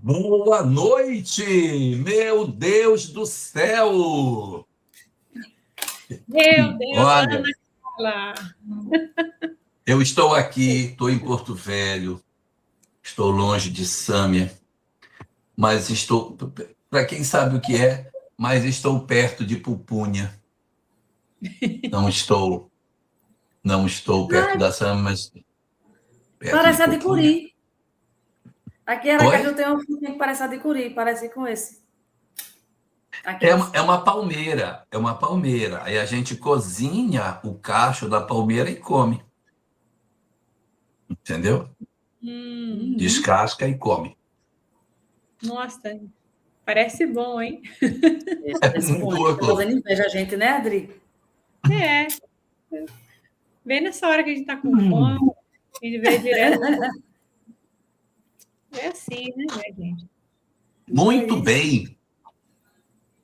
Boa noite, meu Deus do céu! Meu Deus, Olha, Ana Carla. eu estou aqui, estou em Porto Velho, estou longe de Sâmia, mas estou, para quem sabe o que é, mas estou perto de Pupunha. Não estou perto da Sâmia, mas perto de Parece a de Pupunha. Curi. Aqui em Aracaju tem um frutinho que parece a de Curi, parece com esse. Aqui. É uma palmeira. Aí a gente cozinha o cacho da palmeira e come. Entendeu? Descasca e come. Nossa, parece bom, hein? Parece Muito bom. Tá gostoso. fazendo inveja a gente, né, Adri? É. Bem nessa hora que a gente tá com fome, a gente vê direto. É assim, né, gente? Muito bem.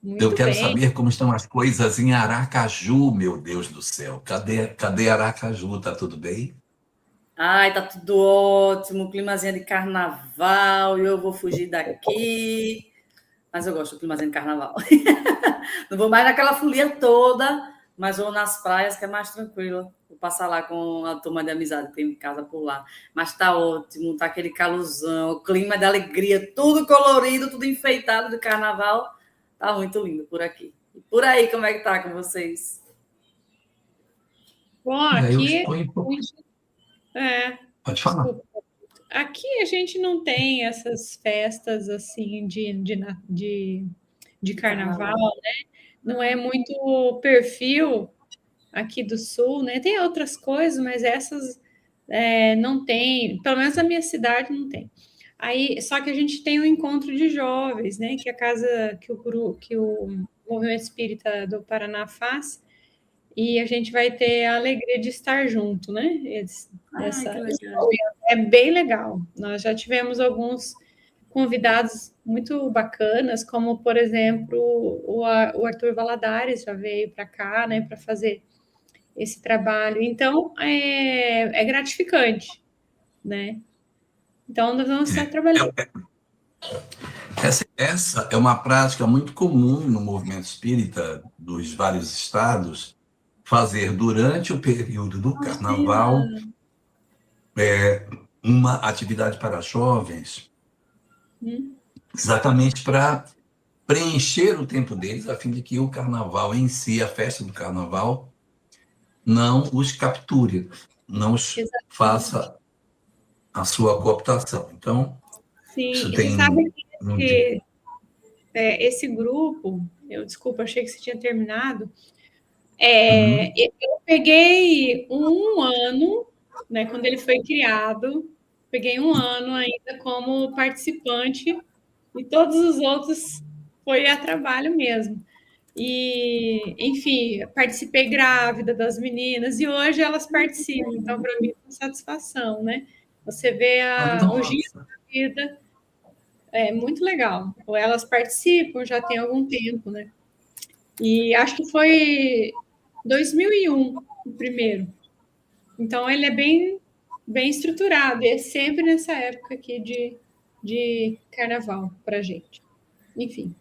Muito Eu quero bem. saber como estão as coisas em Aracaju, meu Deus do céu. Cadê Aracaju? Tá tudo bem? Ai, tá tudo ótimo, climazinho de carnaval, e eu vou fugir daqui. Mas eu gosto do climazinho de carnaval. Não vou mais naquela folia toda, mas vou nas praias, que é mais tranquilo. Vou passar lá com a turma de amizade que tem em casa por lá. Mas tá ótimo, tá aquele calorzão, o clima de alegria, tudo colorido, tudo enfeitado de carnaval. Tá muito lindo por aqui. E por aí, como é que tá com vocês? Bom, Eu aqui. estou em... Pode falar. Desculpa. Aqui a gente não tem essas festas assim de carnaval, né? Não é muito perfil aqui do sul, né? Tem outras coisas, mas essas não tem, pelo menos na minha cidade não tem. Aí, só que a gente tem um encontro de jovens, né? Que a casa que o Movimento Espírita do Paraná faz, e a gente vai ter a alegria de estar junto, né? É bem legal. Nós já tivemos alguns convidados muito bacanas, como, por exemplo, o Arthur Valadares já veio para cá, né, para fazer esse trabalho. Então, é gratificante, né? Então, nós vamos estar trabalhando. Essa é uma prática muito comum no movimento espírita dos vários estados, fazer durante o período do carnaval uma atividade para jovens, exatamente para preencher o tempo deles, a fim de que o carnaval em si, a festa do carnaval, não os capture, não os faça a sua cooptação. Então, sim, isso você tem... sabe que esse grupo, desculpa, achei que você tinha terminado. Eu peguei um ano, né, quando ele foi criado, peguei um ano ainda como participante, e todos os outros foi a trabalho mesmo. E, enfim, participei grávida das meninas, e hoje elas participam, então para mim é uma satisfação, né? Você vê o giro da vida, é muito legal. Ou elas participam já tem algum tempo, né? E acho que foi 2001 o primeiro. Então, ele é bem estruturado. E é sempre nessa época aqui de carnaval para gente. Enfim.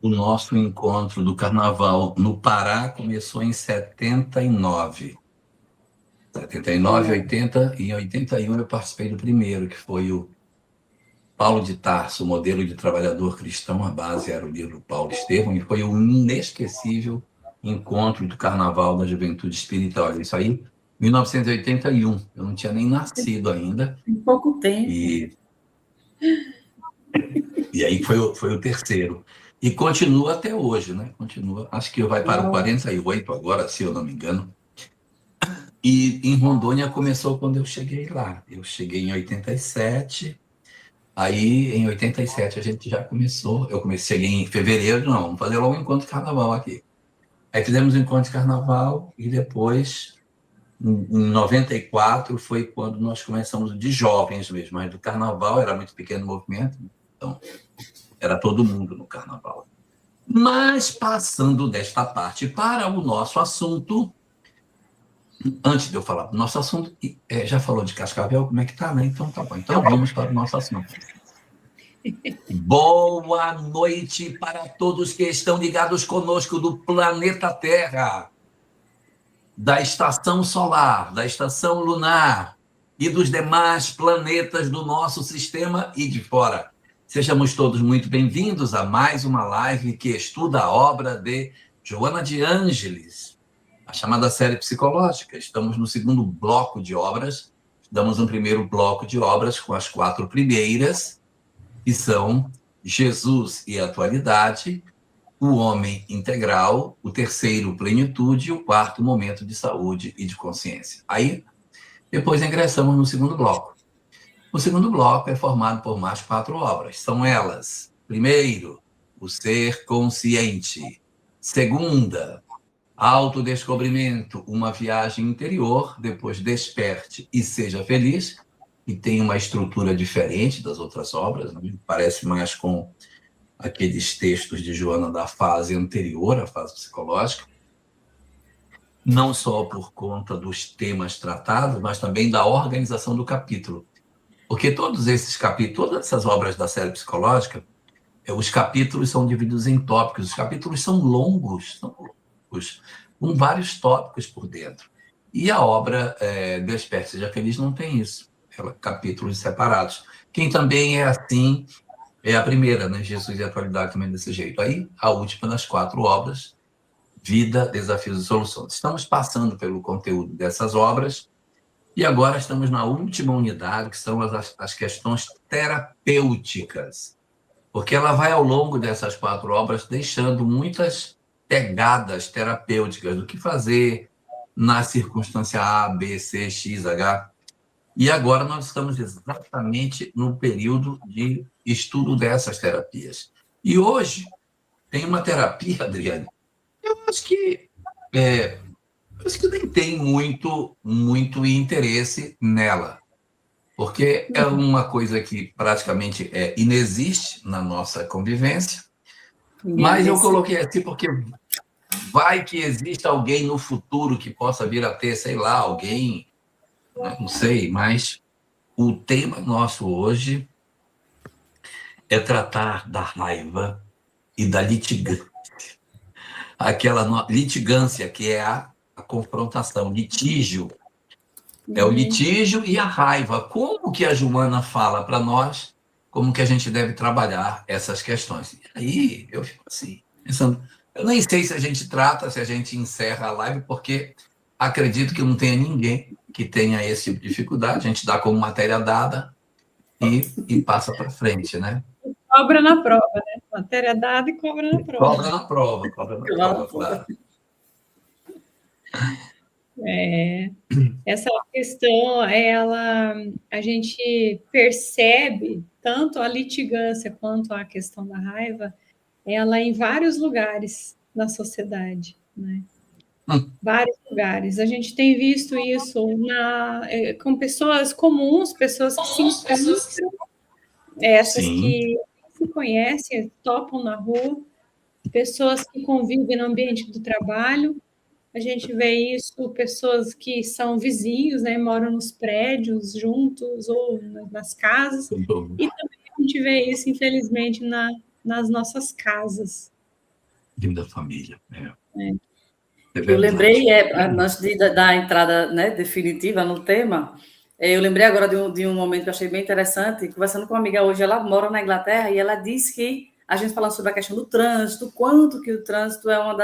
O nosso encontro do carnaval no Pará começou em 79. 79, 80, e em 81 eu participei do primeiro, que foi o Paulo de Tarso, modelo de trabalhador cristão. A base era o livro Paulo Estevam, e foi um inesquecível encontro do Carnaval da Juventude Espírita. Olha, isso aí, 1981, eu não tinha nem nascido ainda. Em pouco tempo. E aí foi o terceiro. E continua até hoje, né? Continua. Acho que vai para o 48 agora, se eu não me engano. E em Rondônia começou quando eu cheguei lá. Eu cheguei em 87. Aí, em 87, a gente já começou. Cheguei em fevereiro, não, vamos fazer logo um encontro de carnaval aqui. Aí fizemos um encontro de carnaval e depois, em 94, foi quando nós começamos de jovens mesmo. Mas do carnaval era muito pequeno o movimento, então era todo mundo no carnaval. Mas, passando desta parte para o nosso assunto, antes de eu falar do nosso assunto, já falou de Cascavel, como é que tá, né? Então tá bom. Então vamos para o nosso assunto. Boa noite para todos que estão ligados conosco do planeta Terra, da estação solar, da estação lunar e dos demais planetas do nosso sistema e de fora. Sejamos todos muito bem-vindos a mais uma live que estuda a obra de Joana de Ângelis, a chamada série psicológica. Estamos no segundo bloco de obras. Damos um primeiro bloco de obras com as 4 primeiras, que são Jesus e a Atualidade, o Homem Integral, o terceiro, Plenitude, e o quarto, Momento de Saúde e de Consciência. Aí, depois ingressamos no segundo bloco. O segundo bloco é formado por mais 4 obras. São elas: primeiro, o Ser Consciente. Segunda, Autodescobrimento, uma viagem interior, depois Desperte e Seja Feliz, que tem uma estrutura diferente das outras obras, né? Parece mais com aqueles textos de Joana da fase anterior, a fase psicológica, não só por conta dos temas tratados, mas também da organização do capítulo. Porque todos esses capítulos, todas essas obras da série psicológica, os capítulos são divididos em tópicos, os capítulos são longos, com vários tópicos por dentro. E a obra Desperte, Seja Feliz não tem isso, capítulos separados. Quem também é assim é a primeira, né? Jesus e a Atualidade também desse jeito. Aí, a última das 4 obras, Vida, Desafios e Soluções. Estamos passando pelo conteúdo dessas obras e agora estamos na última unidade, que são as questões terapêuticas, porque ela vai, ao longo dessas 4 obras, deixando muitas pegadas terapêuticas do que fazer na circunstância A, B, C, X, H. E agora nós estamos exatamente no período de estudo dessas terapias. E hoje tem uma terapia, Adriane, eu acho que nem tem muito interesse nela, porque é uma coisa que praticamente inexiste na nossa convivência, mas eu coloquei assim porque vai que existe alguém no futuro que possa vir a ter, sei lá, alguém, não sei, mas o tema nosso hoje é tratar da raiva e da litigância. Aquela litigância que é a confrontação, litígio. É o litígio e a raiva. Como que a Joana fala para nós como que a gente deve trabalhar essas questões? E aí eu fico assim, pensando, eu nem sei se a gente trata, se a gente encerra a live, porque acredito que não tenha ninguém que tenha esse tipo de dificuldade. A gente dá como matéria dada e passa para frente, né? Cobra na prova, né? Matéria dada e cobra na prova. Cobra na prova, claro. Essa questão, a gente percebe tanto a litigância quanto a questão da raiva, ela em vários lugares da sociedade, né? Vários lugares. A gente tem visto isso com pessoas comuns, pessoas que se encontram, essas Sim. que se conhecem, topam na rua, pessoas que convivem no ambiente do trabalho. A gente vê isso, pessoas que são vizinhos, né, moram nos prédios juntos ou nas casas. E também a gente vê isso, infelizmente, nas nossas casas. Da família. Eu lembrei, antes da entrada, né, definitiva no tema, eu lembrei agora de um momento que eu achei bem interessante, conversando com uma amiga hoje, ela mora na Inglaterra, e ela disse que, a gente falando sobre a questão do trânsito, quanto que o trânsito é uma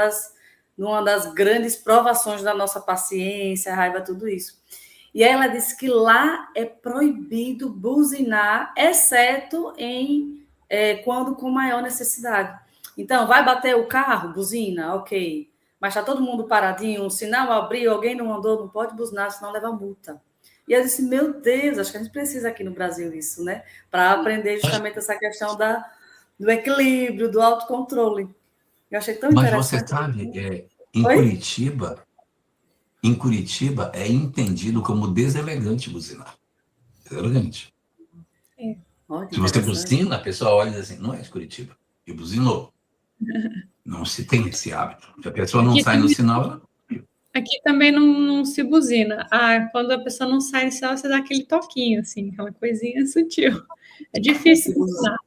das grandes provações da nossa paciência, raiva, tudo isso. E aí ela disse que lá é proibido buzinar, exceto quando com maior necessidade. Então, vai bater o carro, buzina, ok. Mas está todo mundo paradinho, o sinal abriu, alguém não andou, não pode buzinar, senão leva multa. E eu disse, meu Deus, acho que a gente precisa aqui no Brasil isso, né? Para aprender justamente essa questão do equilíbrio, do autocontrole. Eu achei tão interessante. Mas você sabe, em Curitiba é entendido como deselegante buzinar. Deselegante. Se você buzina, a pessoa olha e diz assim, não é de Curitiba, e buzinou. Não se tem esse hábito. Se a pessoa não sai no sinal... Aqui também não se buzina. Quando a pessoa não sai no sinal, você dá aquele toquinho, assim, aquela coisinha sutil. É difícil buzinar.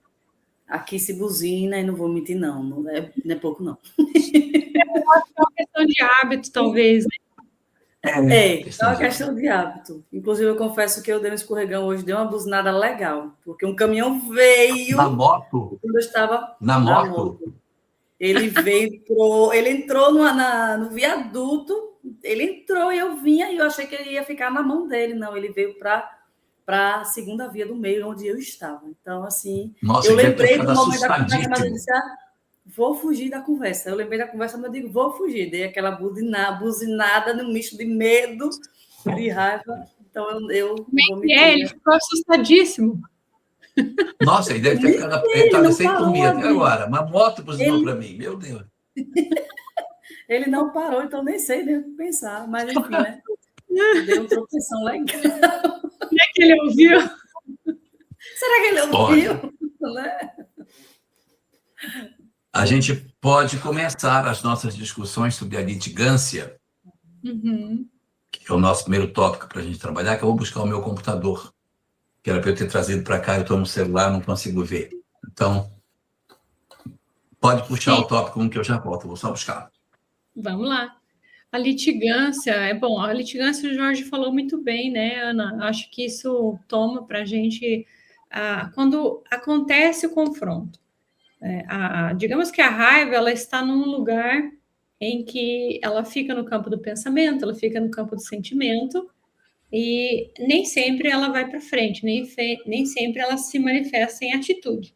Aqui se buzina e não vou mentir, não. Não é pouco, não. É uma questão de hábito, talvez, né? É uma questão de hábito. Inclusive, eu confesso que eu dei um escorregão hoje, dei uma buzinada legal, porque um caminhão veio... Na moto? Quando eu estava na moto? Ele entrou no viaduto, ele entrou e eu vinha e eu achei que ele ia ficar na mão dele. Não, ele veio para a segunda via do meio, onde eu estava. Então, assim, Nossa, eu lembrei do momento da conversa, mas eu disse, vou fugir da conversa. Eu lembrei da conversa, mas eu digo, vou fugir. Dei aquela buzinada no misto de medo, de raiva. Então, eu Como é que é? Ele ficou assustadíssimo. Nossa, ele deve ter ficado... Ele estava sem dormir até agora. Uma moto buzinou para mim, meu Deus. Ele não parou, então nem sei nem o que pensar. Mas, enfim, né? Deu uma proteção legal. Será que ele ouviu? Será que ele ouviu? Né? A gente pode começar as nossas discussões sobre a litigância, que é o nosso primeiro tópico para a gente trabalhar, que eu vou buscar o meu computador, que era para eu ter trazido para cá, eu estou no celular, não consigo ver. Então, pode puxar o tópico 1 que eu já volto, eu vou só buscar. Vamos lá. A litigância, a litigância o Jorge falou muito bem, né, Ana? Acho que isso toma para a gente, quando acontece o confronto. Digamos que a raiva, ela está num lugar em que ela fica no campo do pensamento, ela fica no campo do sentimento, e nem sempre ela vai para frente, nem sempre ela se manifesta em atitude.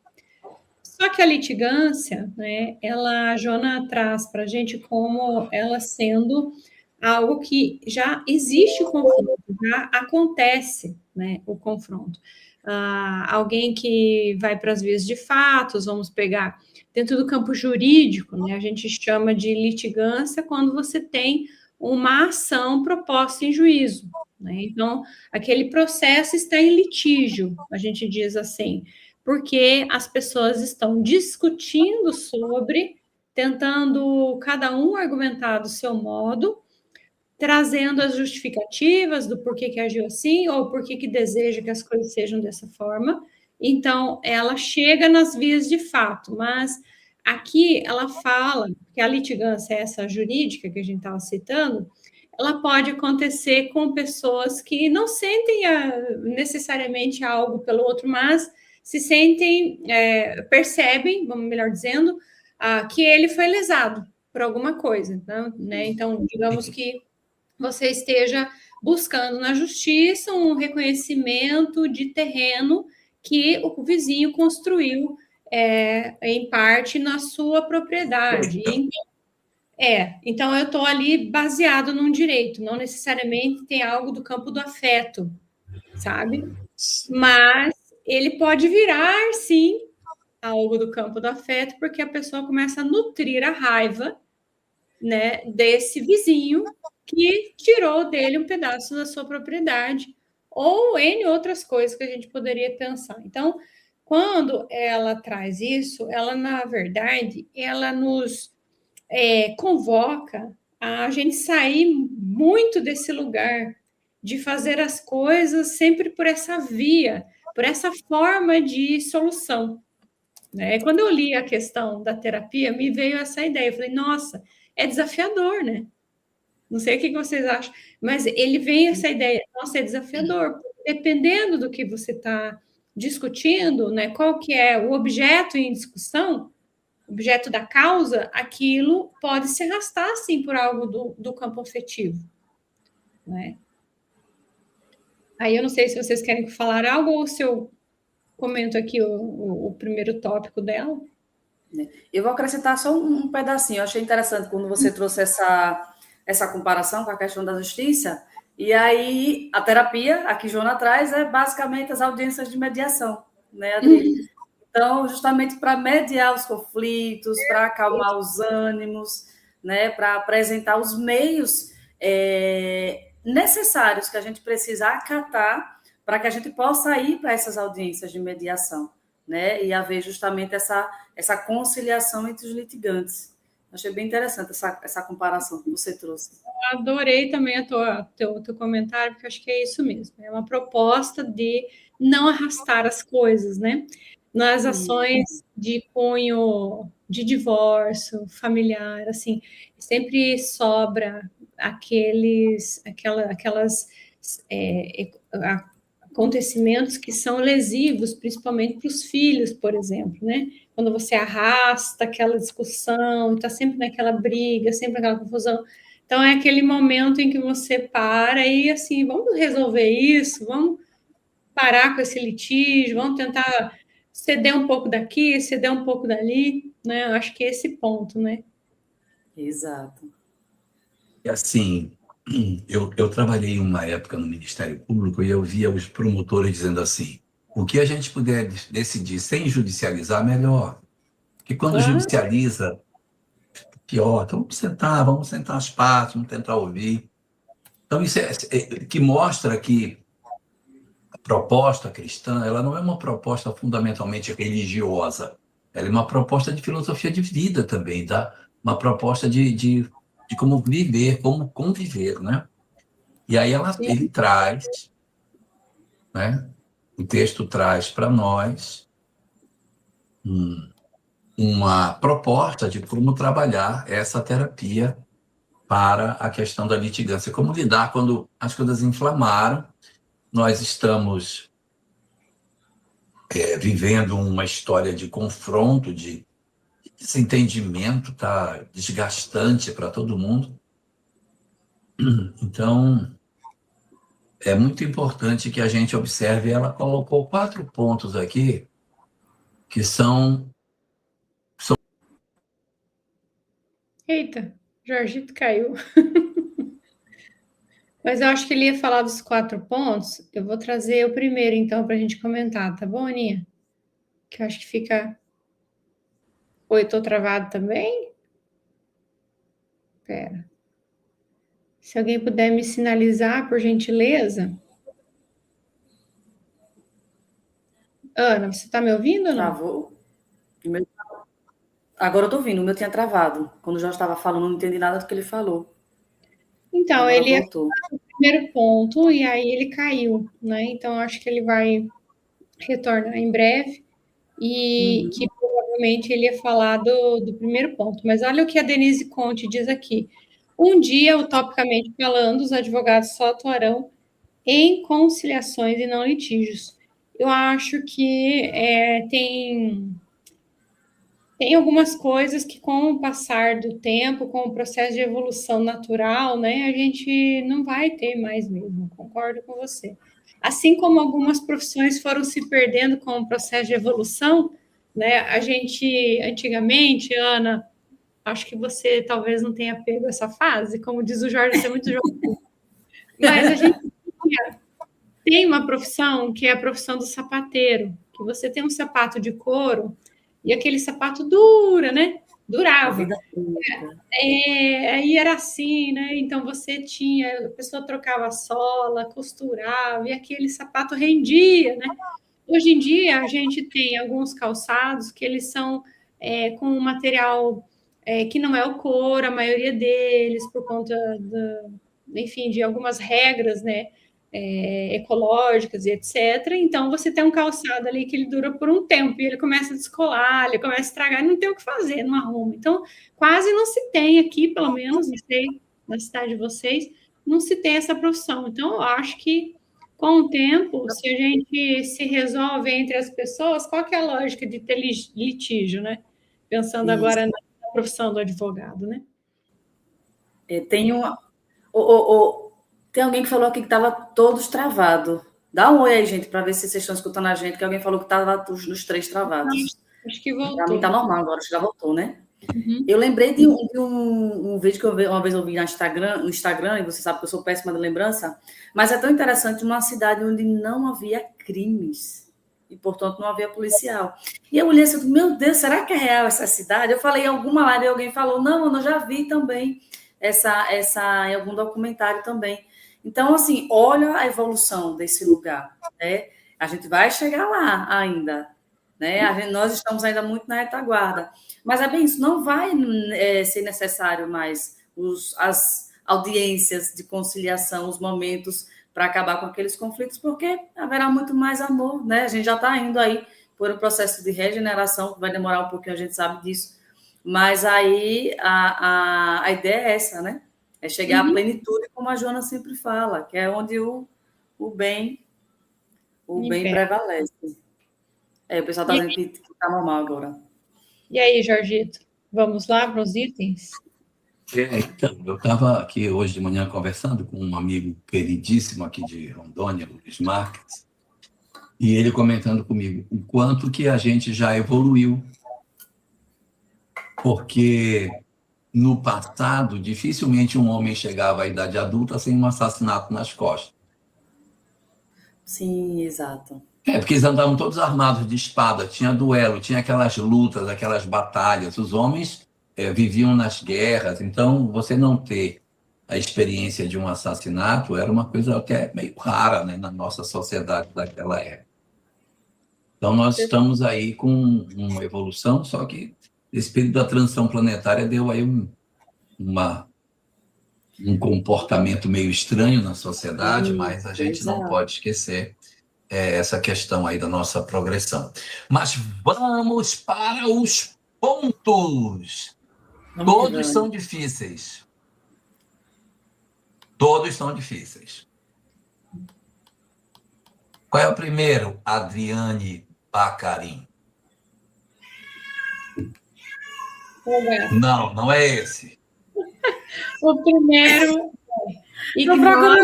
Só que a litigância, né, a Jona traz para a gente como ela sendo algo que já existe o confronto, já acontece, né, o confronto. Alguém que vai para as vias de fatos, vamos pegar dentro do campo jurídico, né, a gente chama de litigância quando você tem uma ação proposta em juízo, né? Então, aquele processo está em litígio, a gente diz assim, porque as pessoas estão discutindo sobre, tentando cada um argumentar do seu modo, trazendo as justificativas do porquê que agiu assim, ou porquê que deseja que as coisas sejam dessa forma. Então, ela chega nas vias de fato, mas aqui ela fala que a litigância, essa jurídica que a gente estava citando, ela pode acontecer com pessoas que não sentem necessariamente algo pelo outro, mas se sentem, percebem, vamos melhor dizendo, que ele foi lesado por alguma coisa, né? Então, digamos que você esteja buscando na justiça um reconhecimento de terreno que o vizinho construiu, em parte, na sua propriedade. Então eu estou ali baseado num direito, não necessariamente tem algo do campo do afeto, sabe? Mas ele pode virar, sim, algo do campo do afeto, porque a pessoa começa a nutrir a raiva, né, desse vizinho que tirou dele um pedaço da sua propriedade, ou N outras coisas que a gente poderia pensar. Então, quando ela traz isso, ela, na verdade, ela nos convoca a gente sair muito desse lugar de fazer as coisas sempre por essa via, por essa forma de solução. Né? Quando eu li a questão da terapia, me veio essa ideia. Eu falei, nossa, é desafiador, né? Não sei o que vocês acham, mas ele vem essa ideia, nossa, é desafiador. Dependendo do que você está discutindo, né? Qual que é o objeto em discussão, objeto da causa, aquilo pode se arrastar, assim, por algo do campo afetivo. Né? Aí eu não sei se vocês querem falar algo ou se eu comento aqui o primeiro tópico dela. Eu vou acrescentar só um pedacinho. Eu achei interessante quando você trouxe essa comparação com a questão da justiça. E aí, a terapia, aqui Jona traz, é basicamente as audiências de mediação, né, Adri? Então, justamente para mediar os conflitos, para acalmar os ânimos, né, para apresentar os meios necessários que a gente precisa acatar para que a gente possa ir para essas audiências de mediação, né, e haver justamente essa conciliação entre os litigantes. Achei bem interessante essa comparação que você trouxe. Eu adorei também teu comentário, porque acho que é isso mesmo. É uma proposta de não arrastar as coisas, né? nas ações de cunho de divórcio familiar, assim, sempre sobra aquelas acontecimentos que são lesivos, principalmente para os filhos, por exemplo, né? Quando você arrasta aquela discussão, está sempre naquela briga, sempre naquela confusão. Então, é aquele momento em que você para e, assim, vamos resolver isso, vamos parar com esse litígio, vamos tentar ceder um pouco daqui, ceder um pouco dali, né? Eu acho que é esse ponto, né? Exato. E assim, eu trabalhei uma época no Ministério Público e eu via os promotores dizendo assim, o que a gente puder decidir sem judicializar, melhor. Porque quando judicializa, pior. Então, vamos sentar as partes, vamos tentar ouvir. Então, isso que mostra que a proposta cristã, ela não é uma proposta fundamentalmente religiosa, ela é uma proposta de filosofia de vida também, tá? Uma proposta de como viver, como conviver, né? E aí ele traz, né? O texto traz para nós uma proposta de como trabalhar essa terapia para a questão da litigância, como lidar quando as coisas inflamaram. Nós estamos vivendo uma história de confronto, de desentendimento, tá desgastante para todo mundo. Então, é muito importante que a gente observe. Ela colocou 4 pontos aqui que são... Eita, Jorgito caiu. Mas eu acho que ele ia falar dos 4 pontos. Eu vou trazer o primeiro, então, para a gente comentar, tá bom, Aninha? Que eu acho que fica... Oi, tô travado também? Pera. Se alguém puder me sinalizar, por gentileza. Ana, você está me ouvindo ou não? Travou. Agora eu tô ouvindo, o meu tinha travado. Quando o Jorge estava falando, eu não entendi nada do que ele falou. Então, Agora ele ia voltou. falar o primeiro ponto e aí ele caiu, né? Então, acho que ele vai retornar em breve e que provavelmente ele ia falar do primeiro ponto. Mas olha o que a Denise Conte diz aqui. Um dia, utopicamente falando, os advogados só atuarão em conciliações e não litígios. Eu acho que tem algumas coisas que, com o passar do tempo, com o processo de evolução natural, né, a gente não vai ter mais mesmo, concordo com você. Assim como algumas profissões foram se perdendo com o processo de evolução, né, a gente, antigamente, Ana, acho que você talvez não tenha pego essa fase, como diz o Jorge, você é muito jovem, mas a gente tem uma profissão que é a profissão do sapateiro, que você tem um sapato de couro e aquele sapato dura, né? Durava. Aí era assim, né? Então você tinha, a pessoa trocava a sola, costurava e aquele sapato rendia, né? Hoje em dia a gente tem alguns calçados que eles são com um material que não é o couro, a maioria deles, por conta enfim, de algumas regras, né? Ecológicas e etc. Então, você tem um calçado ali que ele dura por um tempo e ele começa a descolar, ele começa a estragar e não tem o que fazer, não arruma. Então, quase não se tem aqui, pelo menos, não sei, na cidade de vocês, não se tem essa profissão. Então, eu acho que, com o tempo, se a gente se resolve entre as pessoas, qual que é a lógica de ter litígio, né? Pensando agora na profissão do advogado, né? Tem uma... Tem alguém que falou aqui que estava todos travado. Dá um oi aí, gente, para ver se vocês estão escutando a gente, que alguém falou que estava os 3 travados. Acho que voltou. Para mim está normal agora, acho que já voltou, né? Uhum. Eu lembrei de um vídeo que uma vez eu vi no Instagram, e você sabe que eu sou péssima de lembrança, mas é tão interessante, uma cidade onde não havia crimes e, portanto, não havia policial. E eu olhei assim, meu Deus, será que é real essa cidade? Eu falei em alguma live e alguém falou, não, eu já vi também essa em algum documentário também. Então, assim, olha a evolução desse lugar, né? A gente vai chegar lá ainda, né? Nós estamos ainda muito na retaguarda. Mas é bem isso, não vai ser necessário mais as audiências de conciliação, os momentos para acabar com aqueles conflitos, porque haverá muito mais amor, né? A gente já está indo aí por um processo de regeneração, que vai demorar um pouquinho, a gente sabe disso. Mas aí a ideia é essa, né? É chegar à plenitude, como a Joana sempre fala, que é onde o bem prevalece. O pessoal está dizendo que está normal agora. E aí, Jorgito? Vamos lá para os itens? Então, eu estava aqui hoje de manhã conversando com um amigo queridíssimo aqui de Rondônia, Luiz Marques, e ele comentando comigo o quanto que a gente já evoluiu. Porque no passado, dificilmente um homem chegava à idade adulta sem um assassinato nas costas. Sim, exato. Porque eles andavam todos armados de espada, tinha duelo, tinha aquelas lutas, aquelas batalhas. Os homens viviam nas guerras, então você não ter a experiência de um assassinato era uma coisa até meio rara, né, na nossa sociedade daquela época. Então nós estamos aí com uma evolução, só que esse período da transição planetária deu aí um comportamento meio estranho na sociedade, mas a gente não pode esquecer essa questão aí da nossa progressão. Mas vamos para os pontos. Todos são difíceis. Todos são difíceis. Qual é o primeiro? Adriane Bacarim. Não, não é esse. O primeiro ignore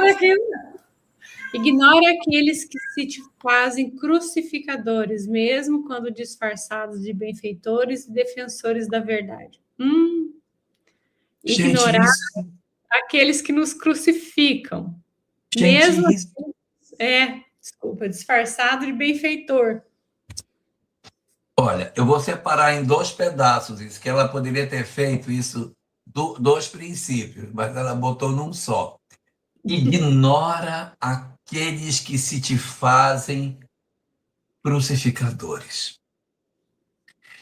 aqueles que se te fazem crucificadores, mesmo quando disfarçados de benfeitores e defensores da verdade. Ignorar aqueles que nos crucificam, mesmo assim, disfarçado de benfeitor. Olha, eu vou separar em 2 pedaços isso, que ela poderia ter feito isso, 2 princípios, mas ela botou num só. Ignora aqueles que se te fazem crucificadores.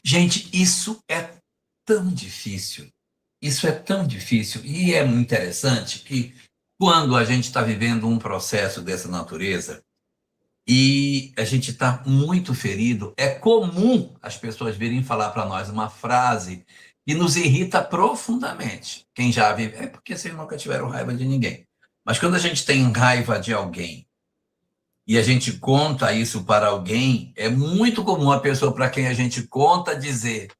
Gente, isso é tão difícil. Isso é tão difícil. E é interessante que quando a gente está vivendo um processo dessa natureza, e a gente está muito ferido, é comum as pessoas virem falar para nós uma frase que nos irrita profundamente. Quem já vive, é porque vocês nunca tiveram raiva de ninguém. Mas quando a gente tem raiva de alguém e a gente conta isso para alguém, é muito comum a pessoa para quem a gente conta dizer: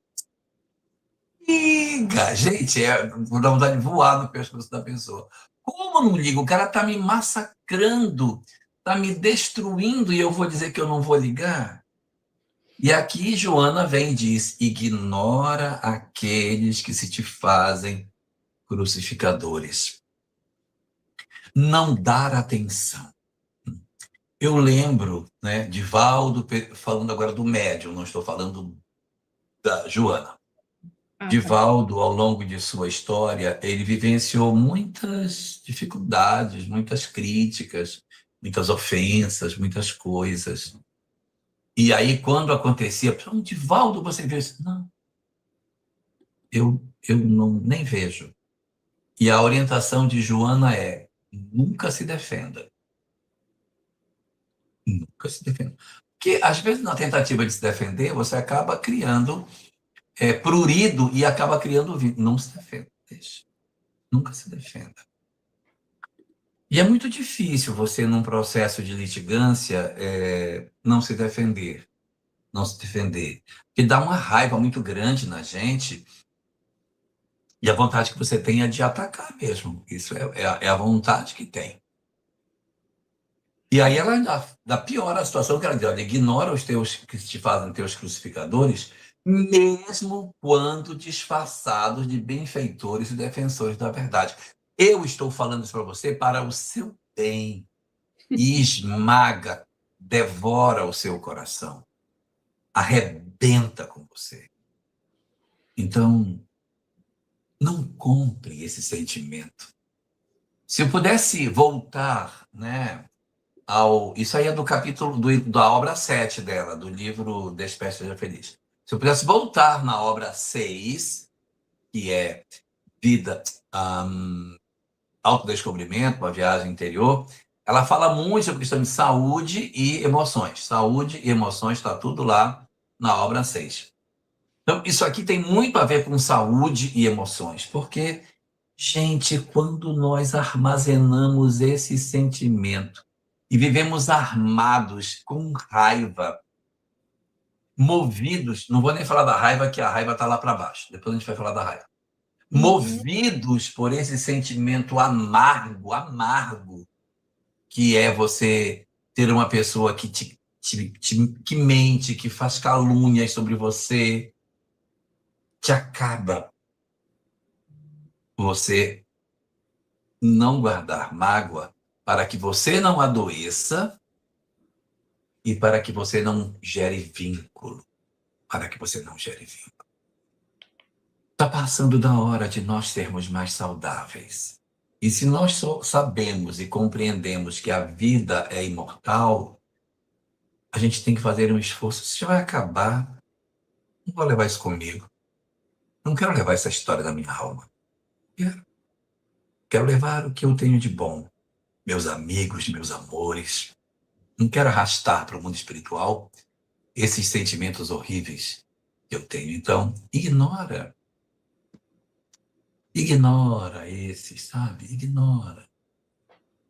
liga, gente, vou dar vontade de voar no pescoço da pessoa. Como não ligo? O cara está me massacrando, está me destruindo e eu vou dizer que eu não vou ligar? E aqui Joana vem e diz: ignora aqueles que se te fazem crucificadores. Não dar atenção. Eu lembro, né, de Valdo, falando agora do médium, não estou falando da Joana. Divaldo, ao longo de sua história, ele vivenciou muitas dificuldades, muitas críticas, muitas ofensas, muitas coisas. E aí, quando acontecia, Divaldo, você viu isso? Não, eu não, nem vejo. E a orientação de Joana é: nunca se defenda. Nunca se defenda. Porque, às vezes, na tentativa de se defender, você acaba criando prurido e acaba criando vítima. Não se defenda, deixa. Nunca se defenda. E é muito difícil você, num processo de litigância, não se defender. Não se defender. Porque dá uma raiva muito grande na gente e a vontade que você tem é de atacar mesmo. Isso é a vontade que tem. E aí ela ainda piora a situação, que ela diz: olha, ignora os teus que te fazem teus crucificadores, mesmo quando disfarçados de benfeitores e defensores da verdade. Eu estou falando isso para você para o seu bem. E esmaga, devora o seu coração. Arrebenta com você. Então, não compre esse sentimento. Se eu pudesse voltar, né, isso aí é do capítulo da obra 7 dela, do livro Desperte Seja Feliz. Se eu pudesse voltar na obra 6, que é Vida, Autodescobrimento, uma viagem interior, ela fala muito sobre questão de saúde e emoções. Saúde e emoções, está tudo lá na obra 6. Então, isso aqui tem muito a ver com saúde e emoções, porque, gente, quando nós armazenamos esse sentimento e vivemos armados com raiva, movidos, não vou nem falar da raiva, que a raiva está lá para baixo, depois a gente vai falar da raiva. Movidos por esse sentimento amargo, que é você ter uma pessoa que que mente, que faz calúnias sobre você, te acaba. Você não guardar mágoa para que você não adoeça e para que você não gere vínculo. Está passando da hora de nós sermos mais saudáveis. E se nós sabemos e compreendemos que a vida é imortal, a gente tem que fazer um esforço. Se já vai acabar, não vou levar isso comigo. Não quero levar essa história da minha alma. Quero levar o que eu tenho de bom. Meus amigos, meus amores. Não quero arrastar para o mundo espiritual esses sentimentos horríveis que eu tenho. Então, ignora esses, sabe? Ignora.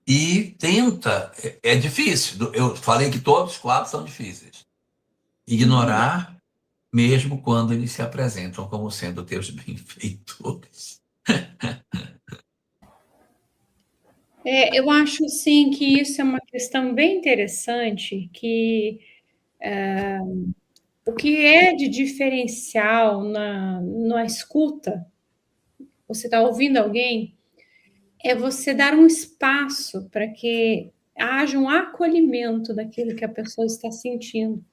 E tenta, é difícil. Eu falei que todos os 4 são difíceis. Ignorar, mesmo quando eles se apresentam como sendo teus benfeitores. Eu acho, sim, que isso é uma questão bem interessante, que o que é de diferencial na escuta, você está ouvindo alguém, é você dar um espaço para que haja um acolhimento daquilo que a pessoa está sentindo.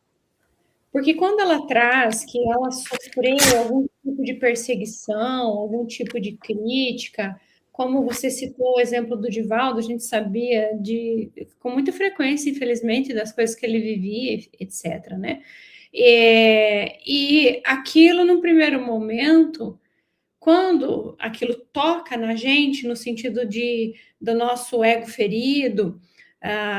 Porque quando ela traz que ela sofreu algum tipo de perseguição, algum tipo de crítica, como você citou o exemplo do Divaldo, a gente sabia com muita frequência, infelizmente, das coisas que ele vivia, etc., né? E aquilo, num primeiro momento, quando aquilo toca na gente, no sentido do nosso ego ferido,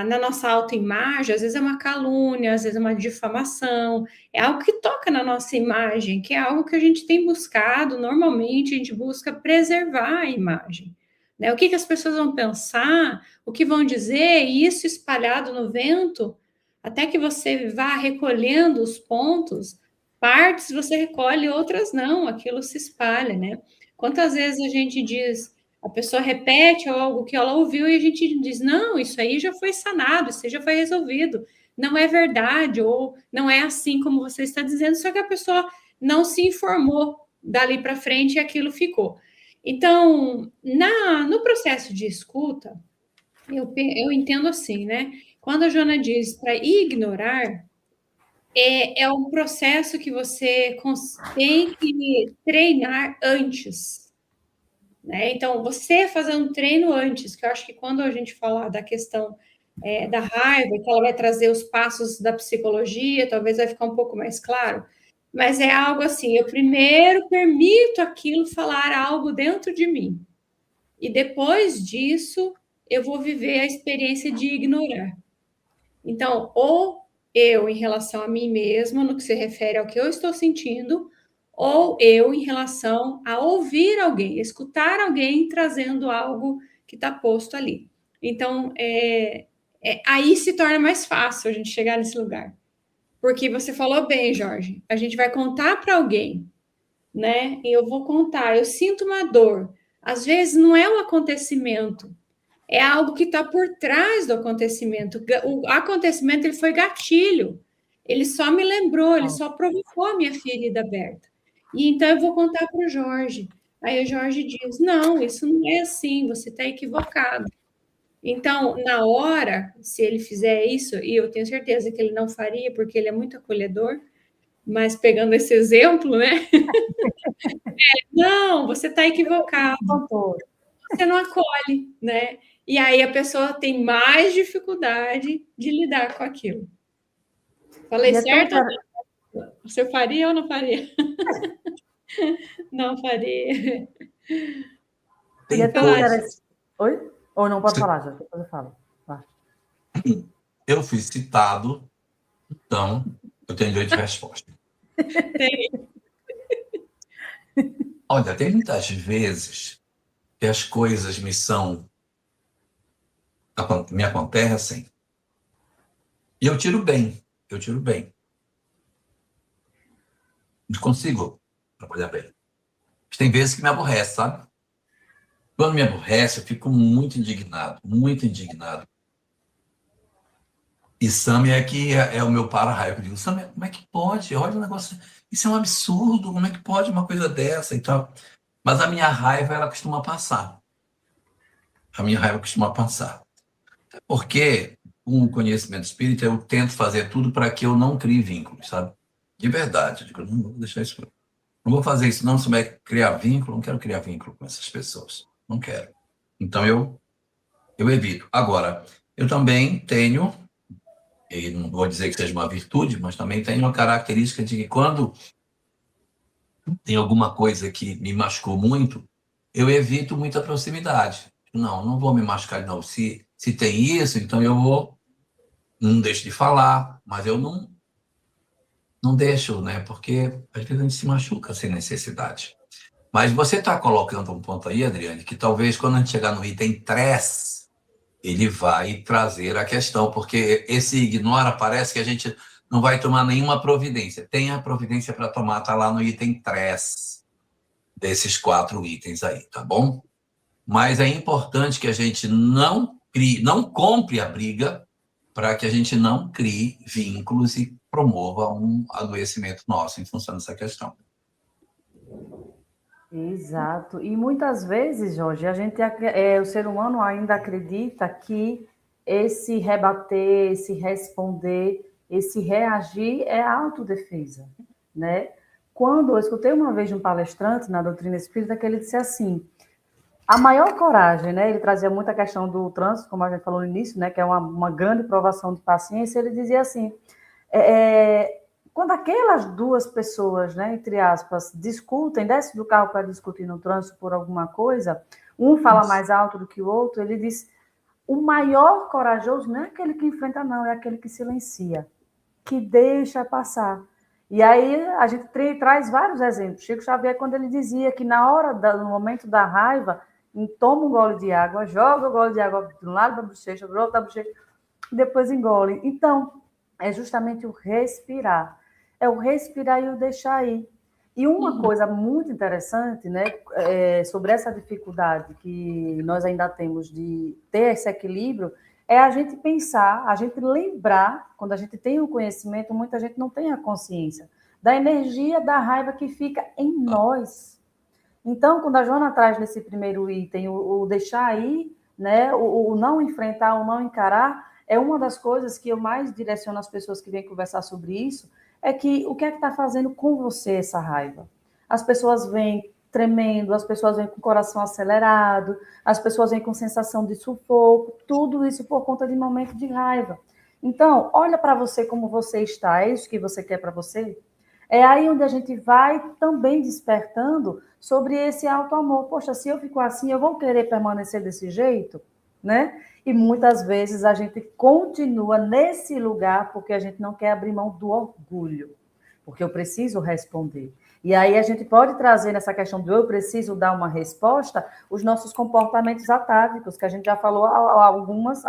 na nossa autoimagem, às vezes é uma calúnia, às vezes é uma difamação, é algo que toca na nossa imagem, que é algo que a gente tem buscado, normalmente a gente busca preservar a imagem. Né? O que as pessoas vão pensar, o que vão dizer, e isso espalhado no vento, até que você vá recolhendo os pontos, partes você recolhe, outras não, aquilo se espalha, né? Quantas vezes a gente diz, a pessoa repete algo que ela ouviu e a gente diz, não, isso aí já foi sanado, isso aí já foi resolvido, não é verdade, ou não é assim como você está dizendo, só que a pessoa não se informou dali para frente e aquilo ficou. Então, no processo de escuta, eu entendo assim, né? Quando a Joana diz para ignorar, é um processo que você tem que treinar antes. Né? Então, você fazer um treino antes, que eu acho que quando a gente falar da questão da raiva, que ela vai trazer os passos da psicologia, talvez vai ficar um pouco mais claro, mas é algo assim, eu primeiro permito aquilo falar algo dentro de mim, e depois disso, eu vou viver a experiência de ignorar. Então, ou eu em relação a mim mesma, no que se refere ao que eu estou sentindo, ou eu em relação a ouvir alguém, escutar alguém trazendo algo que está posto ali. Então, aí se torna mais fácil a gente chegar nesse lugar. Porque você falou bem, Jorge, a gente vai contar para alguém, né? E eu vou contar, eu sinto uma dor. Às vezes não é um acontecimento, é algo que está por trás do acontecimento. O acontecimento ele foi gatilho. Ele só me lembrou, ele só provocou a minha ferida aberta. E então eu vou contar para o Jorge. Aí o Jorge diz: não, isso não é assim, você está equivocado. Então, na hora, se ele fizer isso, e eu tenho certeza que ele não faria, porque ele é muito acolhedor, mas pegando esse exemplo, né? Não, você está equivocado. Você não acolhe, né? E aí a pessoa tem mais dificuldade de lidar com aquilo. Falei certo? Você faria ou não faria? Não faria. Oi? Ou não pode falar, já? Depois eu falo. Eu fui citado, então eu tenho direito de resposta. Tem. Olha, tem muitas vezes que as coisas me acontecem e eu tiro bem. Eu consigo trabalhar bem. Mas tem vezes que me aborrece, sabe? Quando me aborrece, eu fico muito indignado, muito indignado. E Sami é o meu para-raio. Eu digo, Sami, como é que pode? Olha o negócio, isso é um absurdo, como é que pode uma coisa dessa e tal? Mas a minha raiva, ela costuma passar. Porque, com o conhecimento espírita, eu tento fazer tudo para que eu não crie vínculos, sabe? De verdade. Eu digo, não vou deixar isso. Não vou fazer isso, não. Se vai criar vínculo, não quero criar vínculo com essas pessoas. Não quero. Então, eu evito. Agora, eu também tenho, e não vou dizer que seja uma virtude, mas também tenho uma característica de que quando tem alguma coisa que me machucou muito, eu evito muita proximidade. Não vou me machucar de novo. Se tem isso, então eu não deixo de falar, mas eu não deixo, né? Porque às vezes a gente se machuca sem necessidade. Mas você está colocando um ponto aí, Adriane, que talvez quando a gente chegar no item 3, ele vai trazer a questão, porque esse ignora, parece que a gente não vai tomar nenhuma providência. Tem a providência para tomar, está lá no item 3 desses 4 itens aí, tá bom? Mas é importante que a gente não compre a briga para que a gente não crie vínculos e promova um adoecimento nosso em função dessa questão. Exato. E muitas vezes, Jorge, o ser humano ainda acredita que esse rebater, esse responder, esse reagir é autodefesa, né? Quando eu escutei uma vez de um palestrante na doutrina espírita que ele disse assim, a maior coragem, né? Ele trazia muita questão do trânsito, como a gente falou no início, né? Que é uma grande provação de paciência. Ele dizia assim, quando aquelas duas pessoas, né, entre aspas, discutem, desce do carro para discutir no trânsito por alguma coisa, um fala mais alto do que o outro, ele diz, o maior corajoso não é aquele que enfrenta, não, é aquele que silencia, que deixa passar. E aí a gente traz vários exemplos. Chico Xavier, quando ele dizia que no momento da raiva, toma um gole de água, joga o gole de água de um lado da bochecha, do outro da bochecha, depois engole. Então, é justamente o respirar. É o respirar e o deixar ir. E uma coisa muito interessante, né, sobre essa dificuldade que nós ainda temos de ter esse equilíbrio, é a gente pensar, a gente lembrar, quando a gente tem o conhecimento, muita gente não tem a consciência da energia da raiva que fica em nós. Então, quando a Joana traz nesse primeiro item o deixar ir, né, o não enfrentar, o não encarar, é uma das coisas que eu mais direciono às pessoas que vêm conversar sobre isso, é que o que é que está fazendo com você essa raiva? As pessoas vêm tremendo, as pessoas vêm com o coração acelerado, as pessoas vêm com sensação de sufoco, tudo isso por conta de momento de raiva. Então, olha para você como você está, é isso que você quer para você? É aí onde a gente vai também despertando sobre esse auto-amor. Poxa, se eu fico assim, eu vou querer permanecer desse jeito, né? E muitas vezes a gente continua nesse lugar porque a gente não quer abrir mão do orgulho, porque eu preciso responder. E aí a gente pode trazer nessa questão do eu preciso dar uma resposta, os nossos comportamentos atávicos, que a gente já falou há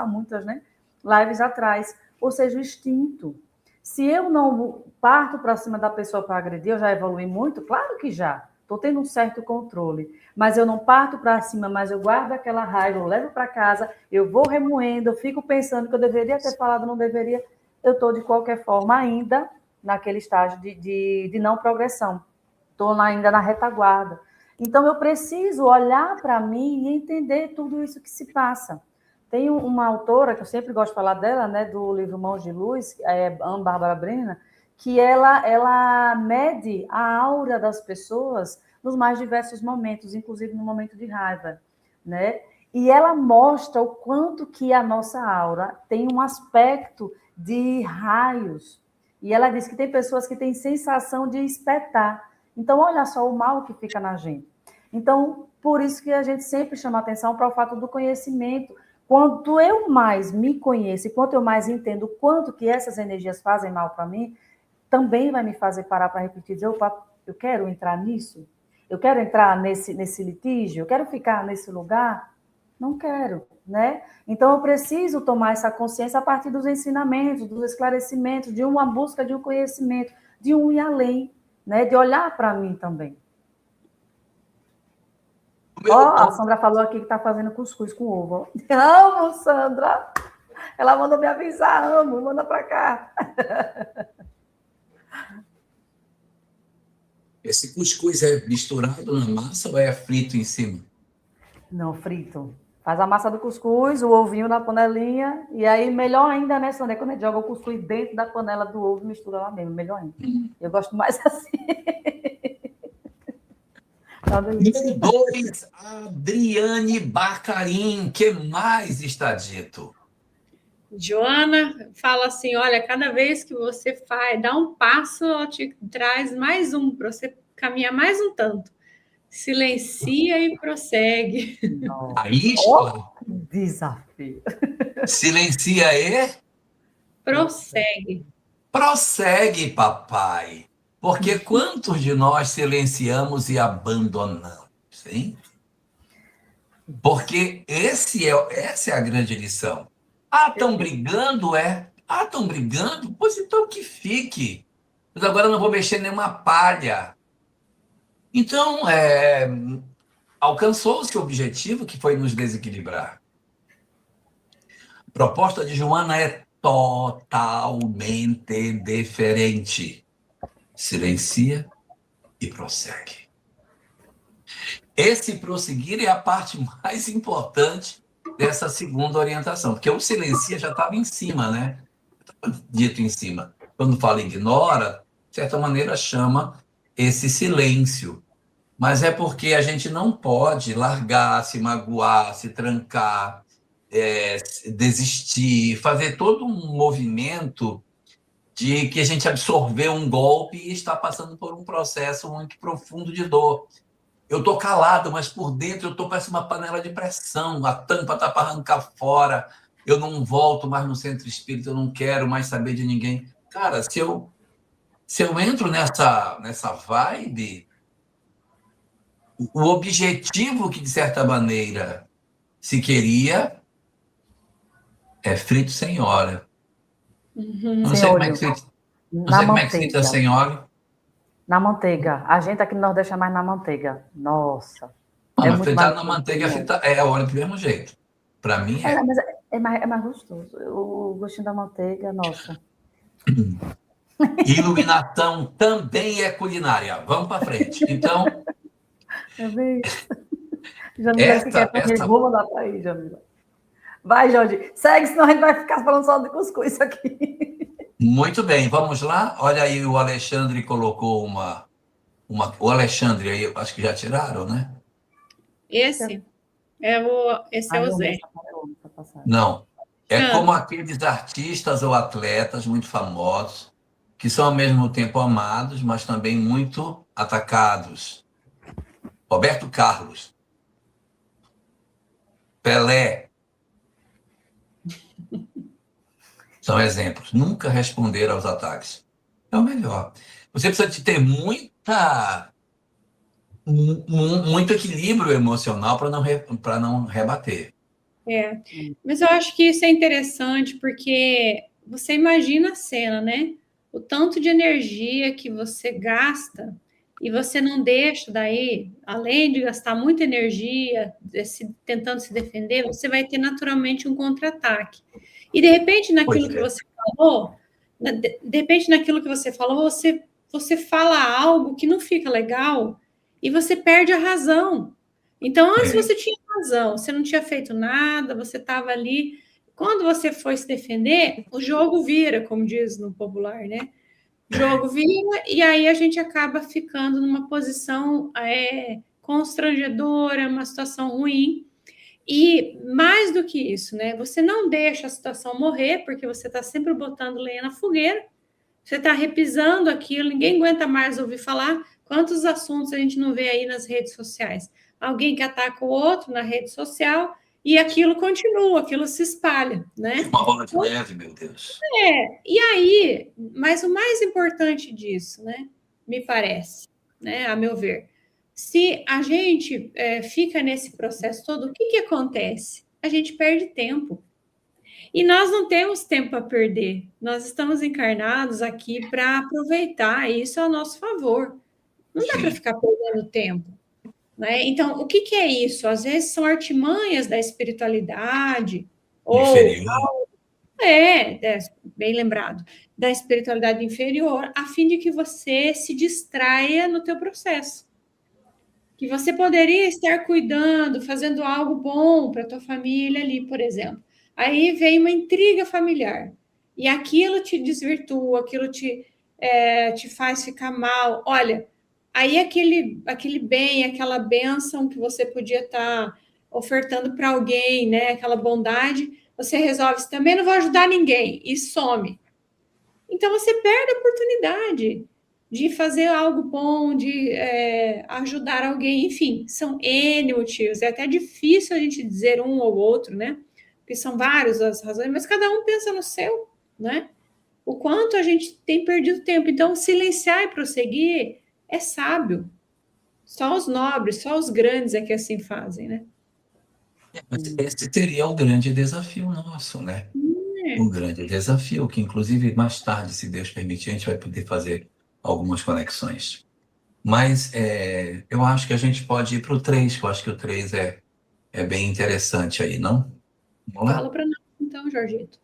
muitas, né, lives atrás, ou seja, o instinto. Se eu não parto para cima da pessoa para agredir, eu já evolui muito? Claro que já. Estou tendo um certo controle. Mas eu não parto para cima, mas eu guardo aquela raiva, eu levo para casa, eu vou remoendo, eu fico pensando que eu deveria ter falado, não deveria. Eu estou, de qualquer forma, ainda naquele estágio de não progressão. Estou ainda na retaguarda. Então, eu preciso olhar para mim e entender tudo isso que se passa. Tem uma autora, que eu sempre gosto de falar dela, né, do livro Mãos de Luz, Ana Bárbara Brena, que ela mede a aura das pessoas nos mais diversos momentos, inclusive no momento de raiva, né? E ela mostra o quanto que a nossa aura tem um aspecto de raios. E ela diz que tem pessoas que têm sensação de espetar. Então, olha só o mal que fica na gente. Então, por isso que a gente sempre chama atenção para o fato do conhecimento. Quanto eu mais me conheço, quanto eu mais entendo quanto que essas energias fazem mal para mim, também vai me fazer parar para refletir, dizer, opa, eu quero entrar nisso? Eu quero entrar nesse litígio? Eu quero ficar nesse lugar? Não quero, né? Então, eu preciso tomar essa consciência a partir dos ensinamentos, dos esclarecimentos, de uma busca de um conhecimento, de um ir além, né? De olhar para mim também. A Sandra falou aqui que está fazendo cuscuz com ovo. Amo, Sandra! Ela mandou me avisar, amo, manda para cá. Esse cuscuz é misturado na massa ou é frito em cima? Não, frito. Faz a massa do cuscuz, o ovinho na panelinha, e aí melhor ainda, né, Sandra? Quando a gente joga o cuscuz dentro da panela do ovo, mistura lá mesmo, melhor ainda. Eu gosto mais assim. Número 2, Adriane Bacarim, que mais está dito? Joana fala assim, olha, cada vez que você dá um passo, ela te traz mais um, para você caminhar mais um tanto. Silencia e prossegue. Aí está. Desafio. Silencia e... Prossegue. Prossegue, papai. Porque quantos de nós silenciamos e abandonamos, hein? Porque essa é a grande lição. Estão brigando, estão brigando? Pois então que fique. Mas agora eu não vou mexer nenhuma palha. Então, alcançou-se o objetivo, que foi nos desequilibrar. A proposta de Joana é totalmente diferente. Silencia e prossegue. Esse prosseguir é a parte mais importante dessa segunda orientação, porque o silencia já estava em cima, né? Dito em cima. Quando fala ignora, de certa maneira chama esse silêncio. Mas é porque a gente não pode largar, se magoar, se trancar, desistir, fazer todo um movimento de que a gente absorveu um golpe e está passando por um processo muito profundo de dor. Eu estou calado, mas por dentro eu estou parecendo uma panela de pressão, a tampa está para arrancar fora, eu não volto mais no centro espírita, eu não quero mais saber de ninguém. Cara, se eu entro nessa vibe, o objetivo que, de certa maneira, se queria é frito sem óleo. Não sei como é que frita sem óleo. Na manteiga. A gente aqui no Nordeste é mais na manteiga. Nossa. Mas fritar na manteiga é óleo do mesmo jeito. Para mim é. Mas é mais gostoso. O gostinho da manteiga, nossa. Iluminação também é culinária. Vamos para frente. Então. É bem isso. Jamila, se quer fazer, vou mandar para aí, Jamila. Vai, Jorge. Segue, senão a gente vai ficar falando só de cuscuz aqui. Muito bem, vamos lá. Olha aí, o Alexandre colocou o Alexandre aí, acho que já tiraram, né? Esse é o Zé. Não. É como aqueles artistas ou atletas muito famosos, que são ao mesmo tempo amados, mas também muito atacados. Roberto Carlos. Pelé. São exemplos. Nunca responderam aos ataques. É o melhor. Você precisa de ter muito equilíbrio emocional para não rebater. Mas eu acho que isso é interessante porque você imagina a cena, né? O tanto de energia que você gasta e você não deixa daí, além de gastar muita energia tentando se defender, você vai ter naturalmente um contra-ataque. E de repente naquilo que você falou, você fala algo que não fica legal e você perde a razão. Então, antes você tinha razão, você não tinha feito nada, você estava ali. Quando você foi se defender, o jogo vira, como diz no popular, né? O jogo vira e aí a gente acaba ficando numa posição constrangedora, uma situação ruim. E mais do que isso, né? Você não deixa a situação morrer, porque você está sempre botando lenha na fogueira, você está repisando aquilo, ninguém aguenta mais ouvir falar. Quantos assuntos a gente não vê aí nas redes sociais? Alguém que ataca o outro na rede social, e aquilo continua, aquilo se espalha, né? Uma bola de neve, meu Deus. E aí, mas o mais importante disso, né, me parece, né, a meu ver, se a gente fica nesse processo todo, o que acontece? A gente perde tempo. E nós não temos tempo a perder. Nós estamos encarnados aqui para aproveitar isso ao nosso favor. Não dá para Sim. ficar perdendo tempo, né? Então, o que é isso? Às vezes são artimanhas da espiritualidade, ou Inferior. bem lembrado, da espiritualidade inferior, a fim de que você se distraia no teu processo. Que você poderia estar cuidando, fazendo algo bom para a tua família ali, por exemplo. Aí vem uma intriga familiar. E aquilo te desvirtua, aquilo te faz ficar mal. Olha, aí aquele bem, aquela bênção que você podia estar ofertando para alguém, né? Aquela bondade, você resolve, também não vou ajudar ninguém, e some. Então você perde a oportunidade de fazer algo bom, de ajudar alguém, enfim, são N motivos. É até difícil a gente dizer um ou outro, né? Porque são várias as razões, mas cada um pensa no seu, né? O quanto a gente tem perdido tempo. Então, silenciar e prosseguir é sábio. Só os nobres, só os grandes é que assim fazem, né? Mas esse seria o grande desafio nosso, né? Um grande desafio, que inclusive mais tarde, se Deus permitir, a gente vai poder fazer algumas conexões. Mas eu acho que a gente pode ir para o 3, que eu acho que o 3 é bem interessante aí, não? Vamos lá? Fala para nós, então, Jorgito.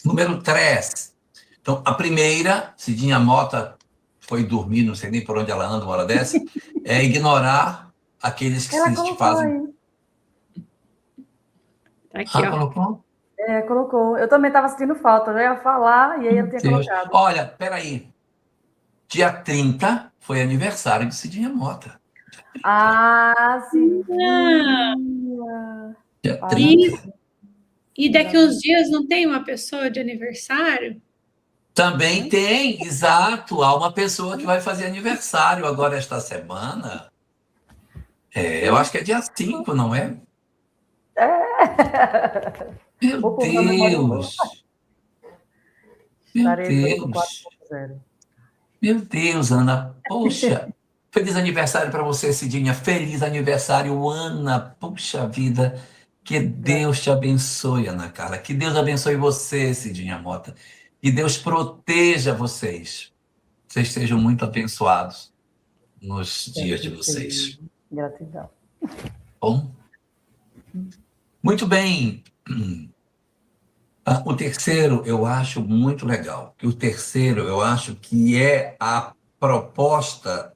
Número 3. Então, a primeira, Cidinha Mota foi dormir, não sei nem por onde ela anda uma hora dessa, é ignorar aqueles que Ela se colocou fazem... aí. Tá aqui, ó. Colocou? Colocou. Eu também estava sentindo falta, eu ia falar e aí eu tinha Deus. colocado. Olha, peraí. Dia 30 foi aniversário de Cidinha Mota. Sim. Dia 30. E daqui uns dias não tem uma pessoa de aniversário? Também tem, exato. Há uma pessoa que vai fazer aniversário agora esta semana. Eu acho que é dia 5, não é? Meu Deus! Meu Deus! Meu Deus, Ana. Poxa, feliz aniversário para você, Cidinha. Feliz aniversário, Ana. Puxa vida. Que Deus te abençoe, Ana Carla. Que Deus abençoe você, Cidinha Mota. Que Deus proteja vocês. Vocês sejam muito abençoados nos dias de vocês. Gratidão. Bom? Muito bem. O terceiro eu acho muito legal. O terceiro eu acho que é a proposta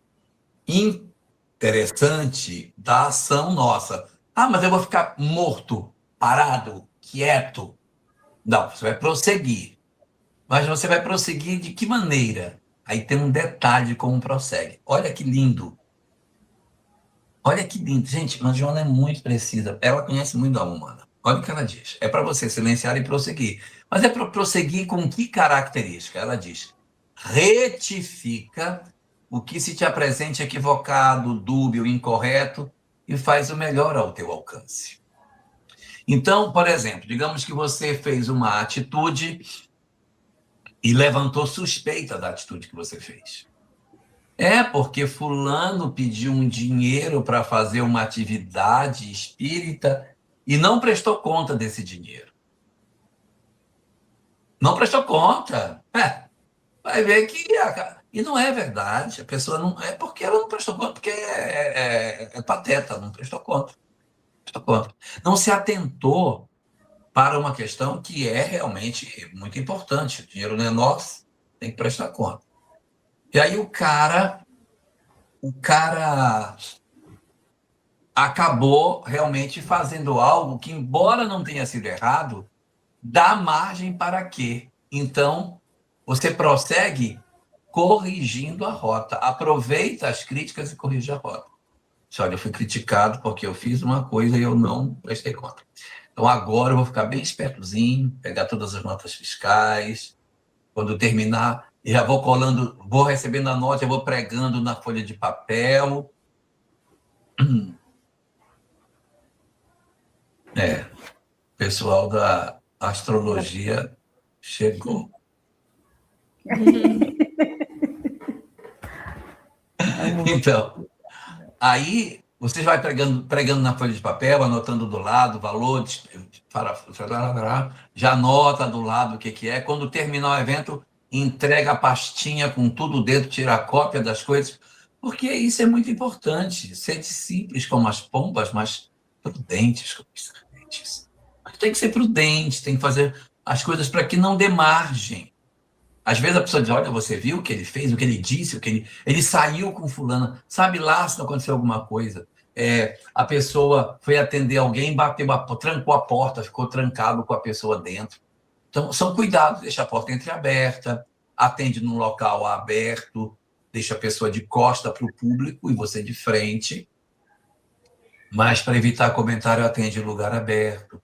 interessante da ação nossa. Mas eu vou ficar morto, parado, quieto. Não, você vai prosseguir. Mas você vai prosseguir de que maneira? Aí tem um detalhe de como prossegue. Olha que lindo. Olha que lindo. Gente, a Joana é muito precisa. Ela conhece muito a humana. Olha o que ela diz. É para você silenciar e prosseguir. Mas é para prosseguir com que característica? Ela diz: retifica o que se te apresente equivocado, dúbio, incorreto e faz o melhor ao teu alcance. Então, por exemplo, digamos que você fez uma atitude e levantou suspeita da atitude que você fez. Porque fulano pediu um dinheiro para fazer uma atividade espírita e não prestou conta desse dinheiro. Não prestou conta. Vai ver que... E não é verdade. A pessoa não... É porque ela não prestou conta, porque é pateta, não prestou conta. Não se atentou para uma questão que é realmente muito importante. O dinheiro não é nosso, tem que prestar conta. E aí o cara acabou realmente fazendo algo que, embora não tenha sido errado, dá margem para quê? Então, você prossegue corrigindo a rota. Aproveita as críticas e corrige a rota. Olha, eu fui criticado porque eu fiz uma coisa e eu não prestei conta. Então, agora eu vou ficar bem espertozinho, pegar todas as notas fiscais. Quando terminar, já vou colando, vou recebendo a nota, eu vou pregando na folha de papel. O pessoal da astrologia chegou. Então, aí você vai pregando na folha de papel, anotando do lado, valor, já anota do lado o que é. Quando terminar o evento, entrega a pastinha com tudo dentro, tira a cópia das coisas, porque isso é muito importante. Ser simples como as pombas, mas prudentes como os serpentes. Tem que ser prudente, tem que fazer as coisas para que não dê margem. Às vezes a pessoa diz, olha, você viu o que ele fez, o que ele disse, o que ele saiu com fulano, sabe lá se não aconteceu alguma coisa. A pessoa foi atender alguém, trancou a porta, ficou trancado com a pessoa dentro. Então, são cuidados, deixa a porta entreaberta, atende num local aberto, deixa a pessoa de costa para o público e você de frente. Mas, para evitar comentário, atende em lugar aberto.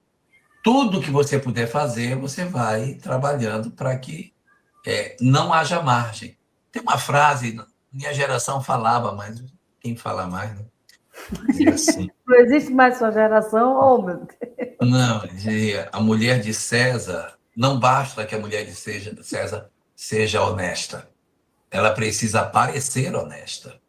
Tudo que você puder fazer, você vai trabalhando para que não haja margem. Tem uma frase, minha geração falava, mas quem fala mais, né? Dizia assim. Não existe mais sua geração, oh, meu Deus. Não, dizia, a mulher de César, não basta que a mulher de César seja honesta. Ela precisa parecer honesta.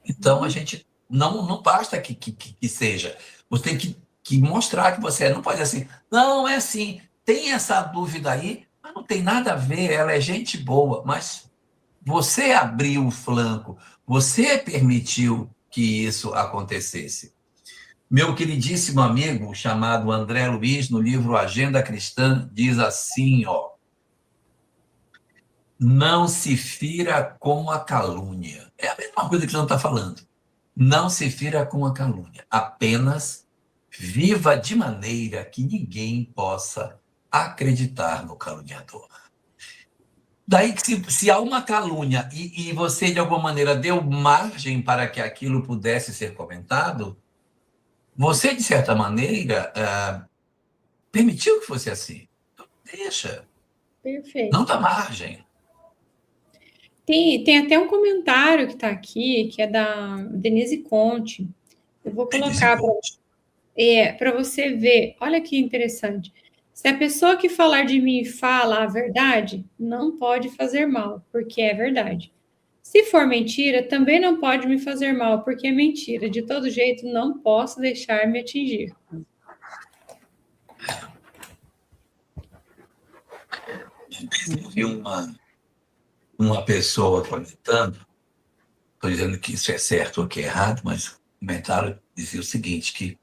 Então, a gente não basta que seja. Você tem que mostrar que você não pode ser assim. Não, é assim. Tem essa dúvida aí, mas não tem nada a ver. Ela é gente boa, mas você abriu o flanco, você permitiu que isso acontecesse. Meu queridíssimo amigo, chamado André Luiz, no livro Agenda Cristã, diz assim, não se fira com a calúnia. É a mesma coisa que você não está falando. Não se fira com a calúnia. Apenas viva de maneira que ninguém possa acreditar no caluniador. Daí que se há uma calúnia e você, de alguma maneira, deu margem para que aquilo pudesse ser comentado, você, de certa maneira, permitiu que fosse assim. Então, deixa. Perfeito. Não dá margem. Tem até um comentário que está aqui, que é da Denise Conte. Eu vou colocar para você ver. Olha que interessante. Se a pessoa que falar de mim fala a verdade, não pode fazer mal, porque é verdade. Se for mentira, também não pode me fazer mal, porque é mentira. De todo jeito, não posso deixar me atingir. Eu vi uma pessoa comentando, estou dizendo que isso é certo ou que é errado, mas o comentário dizia o seguinte, que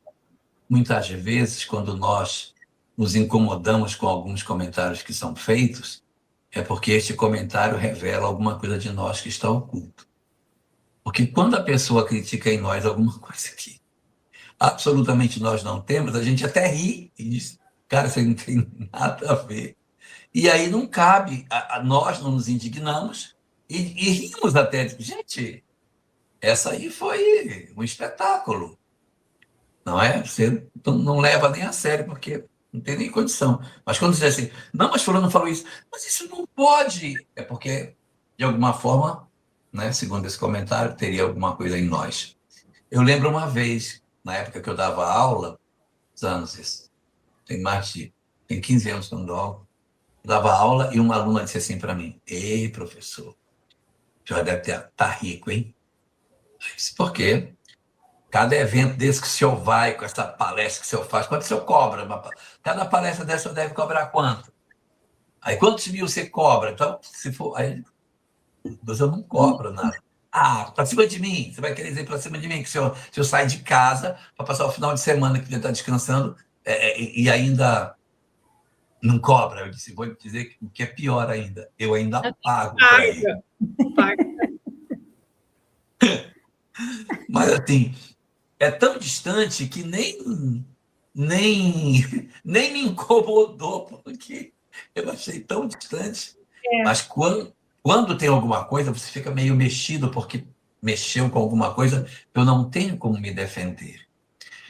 muitas vezes, quando nós nos incomodamos com alguns comentários que são feitos, é porque este comentário revela alguma coisa de nós que está oculto. Porque quando a pessoa critica em nós alguma coisa que absolutamente nós não temos, a gente até ri e diz, cara, isso aí não tem nada a ver. E aí não cabe, nós não nos indignamos e rimos até. Gente, essa aí foi um espetáculo. Não é? Você não leva nem a sério, porque não tem nem condição. Mas quando você diz assim, não, mas fulano falou isso, mas isso não pode. É porque, de alguma forma, né, segundo esse comentário, teria alguma coisa em nós. Eu lembro uma vez, na época que eu dava aula, anos isso, tem 15 anos que eu não dou aula, dava aula e uma aluna disse assim para mim, ei, professor, já deve estar rico, hein? Eu disse, por quê? Cada evento desse que o senhor vai, com essa palestra que o senhor faz, quanto o senhor cobra? Cada palestra dessa deve cobrar quanto? Aí quantos mil você cobra? Então, se for... Aí, você não cobra nada. Para cima de mim, você vai querer dizer para cima de mim, que se eu sair de casa para passar o final de semana que ele está descansando e ainda não cobra. Eu disse, vou dizer que é pior ainda. Eu ainda pago para ele. Mas, assim, é tão distante que nem me incomodou, porque eu achei tão distante. Mas quando tem alguma coisa, você fica meio mexido, porque mexeu com alguma coisa, eu não tenho como me defender.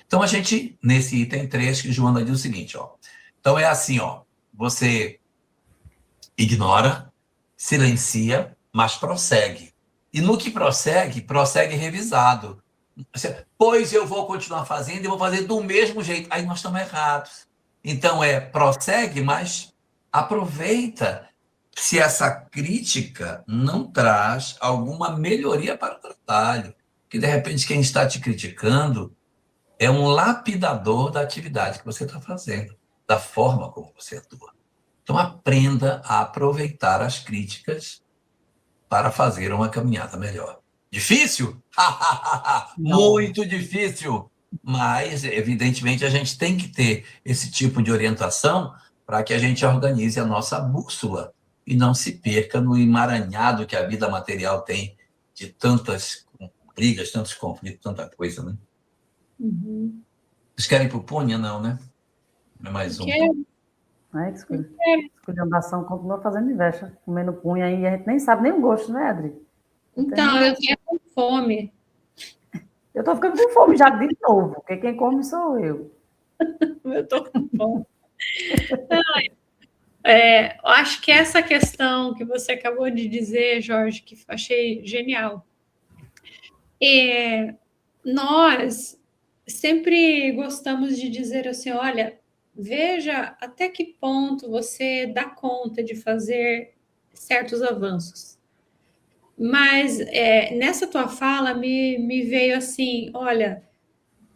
Então, a gente, nesse item 3, que Joana diz o seguinte, então é assim, você ignora, silencia, mas prossegue. E no que prossegue revisado. Pois eu vou continuar fazendo e vou fazer do mesmo jeito. Aí nós estamos errados. Então, prossegue, mas aproveita se essa crítica não traz alguma melhoria para o trabalho. Que, de repente, quem está te criticando é um lapidador da atividade que você está fazendo, da forma como você atua. Então, aprenda a aproveitar as críticas para fazer uma caminhada melhor. Difícil? Muito difícil! Mas, evidentemente, a gente tem que ter esse tipo de orientação para que a gente organize a nossa bússola e não se perca no emaranhado que a vida material tem de tantas brigas, tantos conflitos, tanta coisa, né? Uhum. Vocês querem ir para o Punha? Não, né? É mais um. Esculhambação continua fazendo inveja, comendo punha aí, a gente nem sabe nem o gosto, né, Adri? Então, eu tenho com fome. Eu tô ficando com fome já de novo, porque quem come sou eu. Eu tô com fome. Eu acho que essa questão que você acabou de dizer, Jorge, que achei genial. Nós sempre gostamos de dizer assim, olha, veja até que ponto você dá conta de fazer certos avanços. Mas nessa tua fala me veio assim, olha,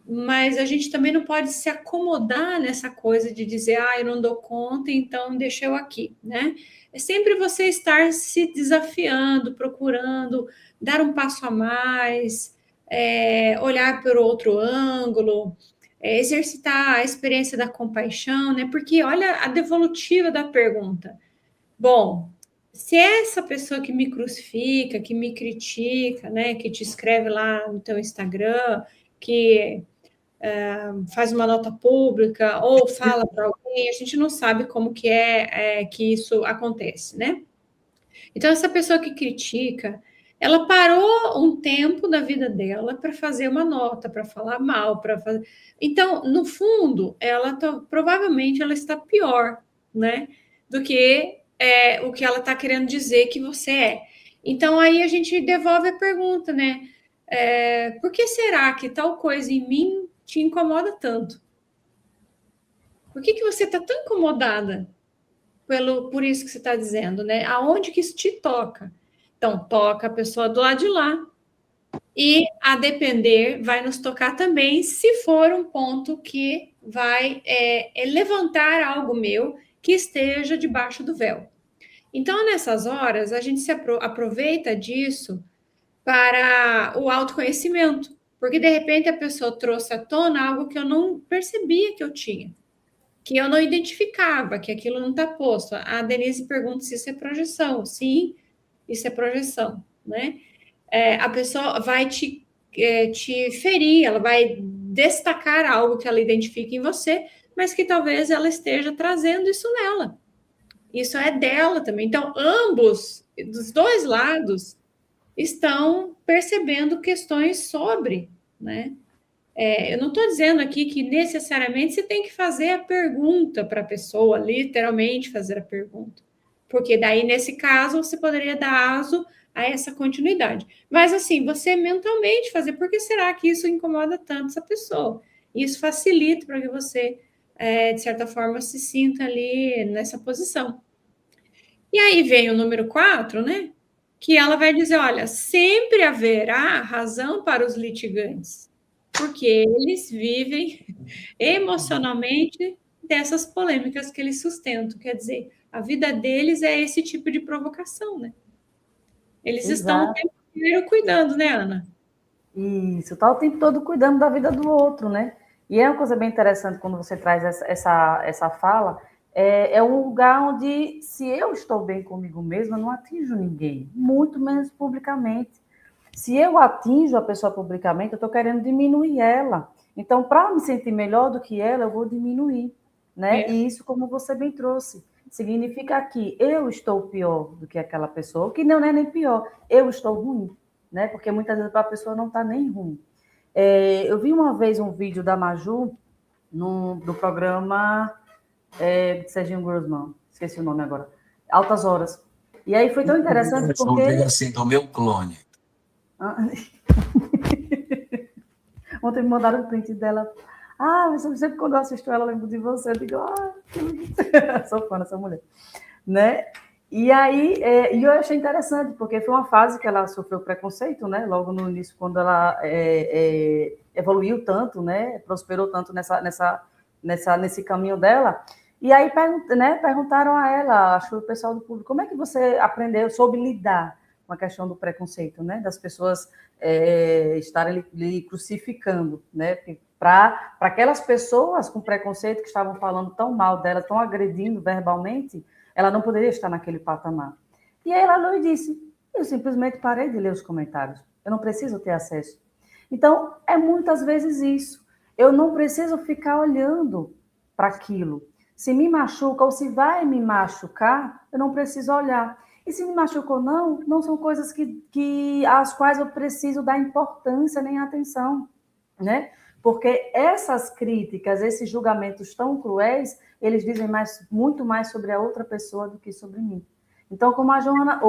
mas a gente também não pode se acomodar nessa coisa de dizer, eu não dou conta, então deixa eu aqui, né? É sempre você estar se desafiando, procurando dar um passo a mais, olhar por outro ângulo, exercitar a experiência da compaixão, né? Porque olha a devolutiva da pergunta. Bom, se essa pessoa que me crucifica, que me critica, né, que te escreve lá no teu Instagram, que faz uma nota pública ou fala para alguém, a gente não sabe como que que isso acontece, né? Então, essa pessoa que critica, ela parou um tempo da vida dela para fazer uma nota, para falar mal, para fazer... Então, no fundo, provavelmente ela está pior, né? Do que o que ela está querendo dizer que você é. Então, aí a gente devolve a pergunta, né? Por que será que tal coisa em mim te incomoda tanto? Por que você está tão incomodada por isso que você está dizendo, né? Aonde que isso te toca? Então, toca a pessoa do lado de lá. E, a depender, vai nos tocar também se for um ponto que vai levantar algo meu que esteja debaixo do véu. Então, nessas horas, a gente se aproveita disso para o autoconhecimento, porque de repente a pessoa trouxe à tona algo que eu não percebia que eu tinha, que eu não identificava, que aquilo não está posto. A Denise pergunta se isso é projeção. Sim, isso é projeção, né? A pessoa vai te ferir, ela vai destacar algo que ela identifica em você, mas que talvez ela esteja trazendo isso nela. Isso é dela também. Então, ambos, dos dois lados, estão percebendo questões sobre, né? Eu não estou dizendo aqui que necessariamente você tem que fazer a pergunta para a pessoa, literalmente fazer a pergunta, porque daí, nesse caso, você poderia dar aso a essa continuidade. Mas, assim, você mentalmente fazer, por que será que isso incomoda tanto essa pessoa? Isso facilita para que você, de certa forma, se sinta ali nessa posição. E aí vem o número 4, né? Que ela vai dizer, olha, sempre haverá razão para os litigantes, porque eles vivem emocionalmente dessas polêmicas que eles sustentam. Quer dizer, a vida deles é esse tipo de provocação, né? Eles estão o tempo inteiro cuidando, né, Ana? Isso, tá o tempo todo cuidando da vida do outro, né? E é uma coisa bem interessante quando você traz essa fala, é um lugar onde, se eu estou bem comigo mesma, eu não atinjo ninguém, muito menos publicamente. Se eu atinjo a pessoa publicamente, eu estou querendo diminuir ela. Então, para me sentir melhor do que ela, eu vou diminuir, né? E isso, como você bem trouxe, significa que eu estou pior do que aquela pessoa, que não é nem pior, eu estou ruim, né? Porque muitas vezes a pessoa não está nem ruim. Eu vi uma vez um vídeo da Maju do programa de Serginho Grossman, esqueci o nome agora, Altas Horas. E aí foi tão interessante porque... assim, do meu clone. Ontem me mandaram um print dela. Ah, mas sempre quando eu assisto ela, eu lembro de você. Eu digo, sou fã dessa mulher. Né? E aí, e eu achei interessante, porque foi uma fase que ela sofreu preconceito, né? Logo no início, quando ela evoluiu tanto, né? Prosperou tanto nesse caminho dela. E aí perguntaram a ela, acho que o pessoal do público, como é que você aprendeu, soube lidar com a questão do preconceito, né? Das pessoas estarem lhe crucificando, né? Para aquelas pessoas com preconceito que estavam falando tão mal dela, tão agredindo verbalmente, ela não poderia estar naquele patamar. E aí ela não disse, eu simplesmente parei de ler os comentários, eu não preciso ter acesso. Então, é muitas vezes isso, eu não preciso ficar olhando para aquilo. Se me machuca ou se vai me machucar, eu não preciso olhar. E se me machuca ou não, não são coisas às quais eu preciso dar importância nem atenção, né? Porque essas críticas, esses julgamentos tão cruéis, eles dizem muito mais sobre a outra pessoa do que sobre mim. Então, como a Joana...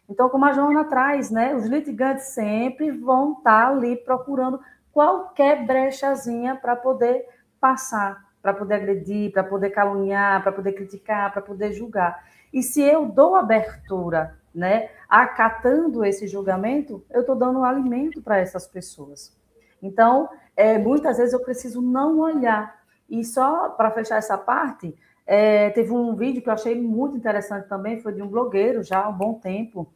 Então, como a Joana traz, né? Os litigantes sempre vão estar ali procurando qualquer brechazinha para poder passar, para poder agredir, para poder caluniar, para poder criticar, para poder julgar. E se eu dou abertura, né, acatando esse julgamento, eu estou dando um alimento para essas pessoas. Então, muitas vezes eu preciso não olhar. E só para fechar essa parte, teve um vídeo que eu achei muito interessante também, foi de um blogueiro já há um bom tempo.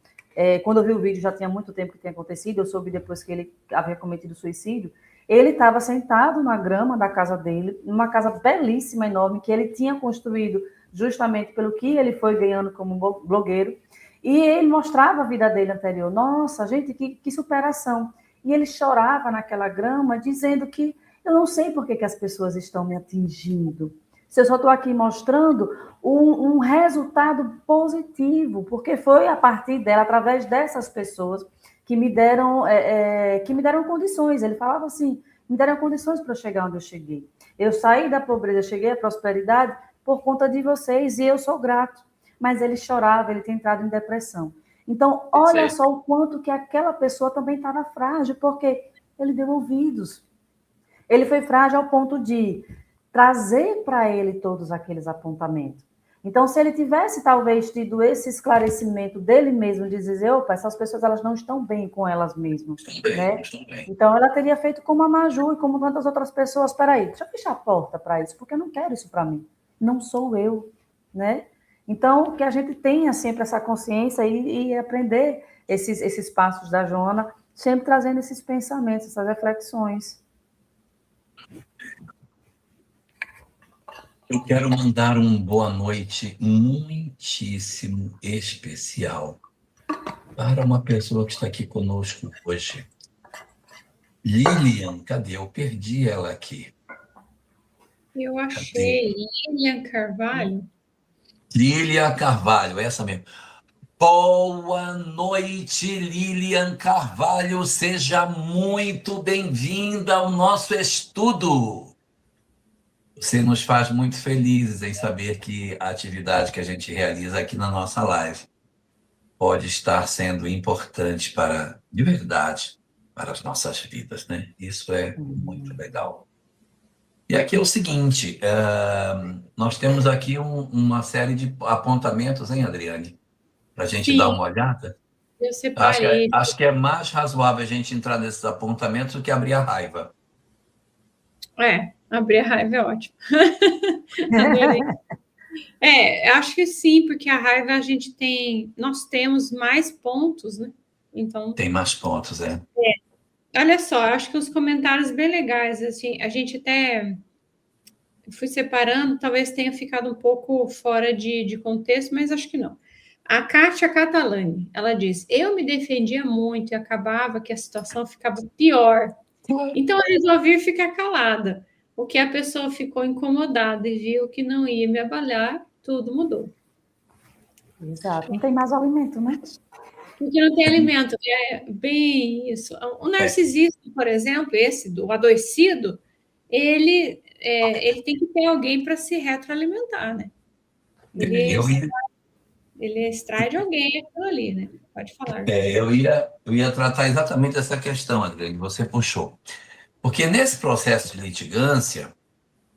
Quando eu vi o vídeo, já tinha muito tempo que tinha acontecido, eu soube depois que ele havia cometido suicídio. Ele estava sentado na grama da casa dele, numa casa belíssima, enorme, que ele tinha construído justamente pelo que ele foi ganhando como blogueiro. E ele mostrava a vida dele anterior. Nossa, gente, que superação. E ele chorava naquela grama, dizendo que eu não sei por que as pessoas estão me atingindo. Se eu só estou aqui mostrando um resultado positivo, porque foi a partir dela, através dessas pessoas, que me deram condições. Ele falava assim, me deram condições para eu chegar onde eu cheguei. Eu saí da pobreza, cheguei à prosperidade por conta de vocês, e eu sou grato. Mas ele chorava, ele tinha entrado em depressão. Então, olha só o quanto que aquela pessoa também estava frágil, porque ele deu ouvidos. Ele foi frágil ao ponto de trazer para ele todos aqueles apontamentos. Então, se ele tivesse, talvez, tido esse esclarecimento dele mesmo, de dizer, opa, essas pessoas elas não estão bem com elas mesmas. Né? Então, ela teria feito como a Maju e como tantas outras pessoas. Espera aí, deixa eu fechar a porta para isso, porque eu não quero isso para mim. Não sou eu, né? Então, que a gente tenha sempre essa consciência e aprender esses passos da Joana, sempre trazendo esses pensamentos, essas reflexões. Eu quero mandar uma boa noite muitíssimo especial para uma pessoa que está aqui conosco hoje. Lilian, cadê? Eu perdi ela aqui. Eu achei. Lilian Carvalho. Lilian Carvalho, essa mesmo. Boa noite, Lilian Carvalho. Seja muito bem-vinda ao nosso estudo. Você nos faz muito felizes em saber que a atividade que a gente realiza aqui na nossa live pode estar sendo importante de verdade, para as nossas vidas, né? Isso é muito legal. E aqui é o seguinte, nós temos aqui uma série de apontamentos, hein, Adriane? Para a gente dar uma olhada. Eu separei. Acho que é mais razoável a gente entrar nesses apontamentos do que abrir a raiva. Abrir a raiva é ótimo. Acho que sim, porque a raiva nós temos mais pontos, né? Então, tem mais pontos, Olha só, acho que os comentários bem legais, assim, a gente até fui separando, talvez tenha ficado um pouco fora de contexto, mas acho que não. A Kátia Catalani, ela diz, eu me defendia muito e acabava que a situação ficava pior. Então, eu resolvi ficar calada. O que a pessoa ficou incomodada e viu que não ia me abalar, tudo mudou. Exato, não tem mais alimento, né? Porque não tem alimento, é bem isso. O narcisista, por exemplo, o adoecido, ele tem que ter alguém para se retroalimentar, né? Ele extrai de alguém aquilo ali, né? Pode falar. Eu ia tratar exatamente essa questão, Adriane, você puxou. Porque nesse processo de litigância,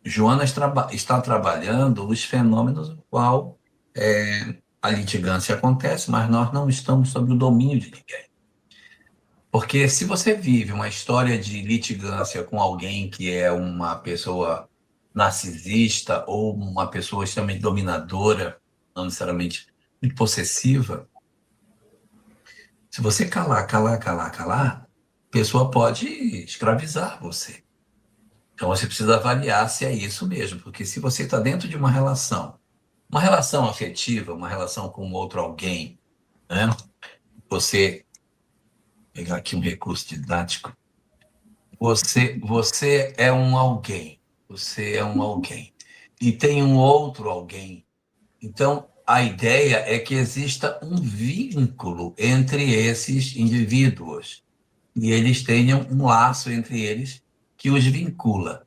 Joana está trabalhando os fenômenos no qual a litigância acontece, mas nós não estamos sob o domínio de ninguém. Porque se você vive uma história de litigância com alguém que é uma pessoa narcisista ou uma pessoa extremamente dominadora, não necessariamente muito possessiva, se você calar, a pessoa pode escravizar você. Então você precisa avaliar se é isso mesmo, porque se você está dentro de uma relação afetiva, uma relação com outro alguém, né? Você pegar aqui um recurso didático. Você é um alguém. Você é um alguém. E tem um outro alguém. Então, a ideia é que exista um vínculo entre esses indivíduos. E eles tenham um laço entre eles que os vincula.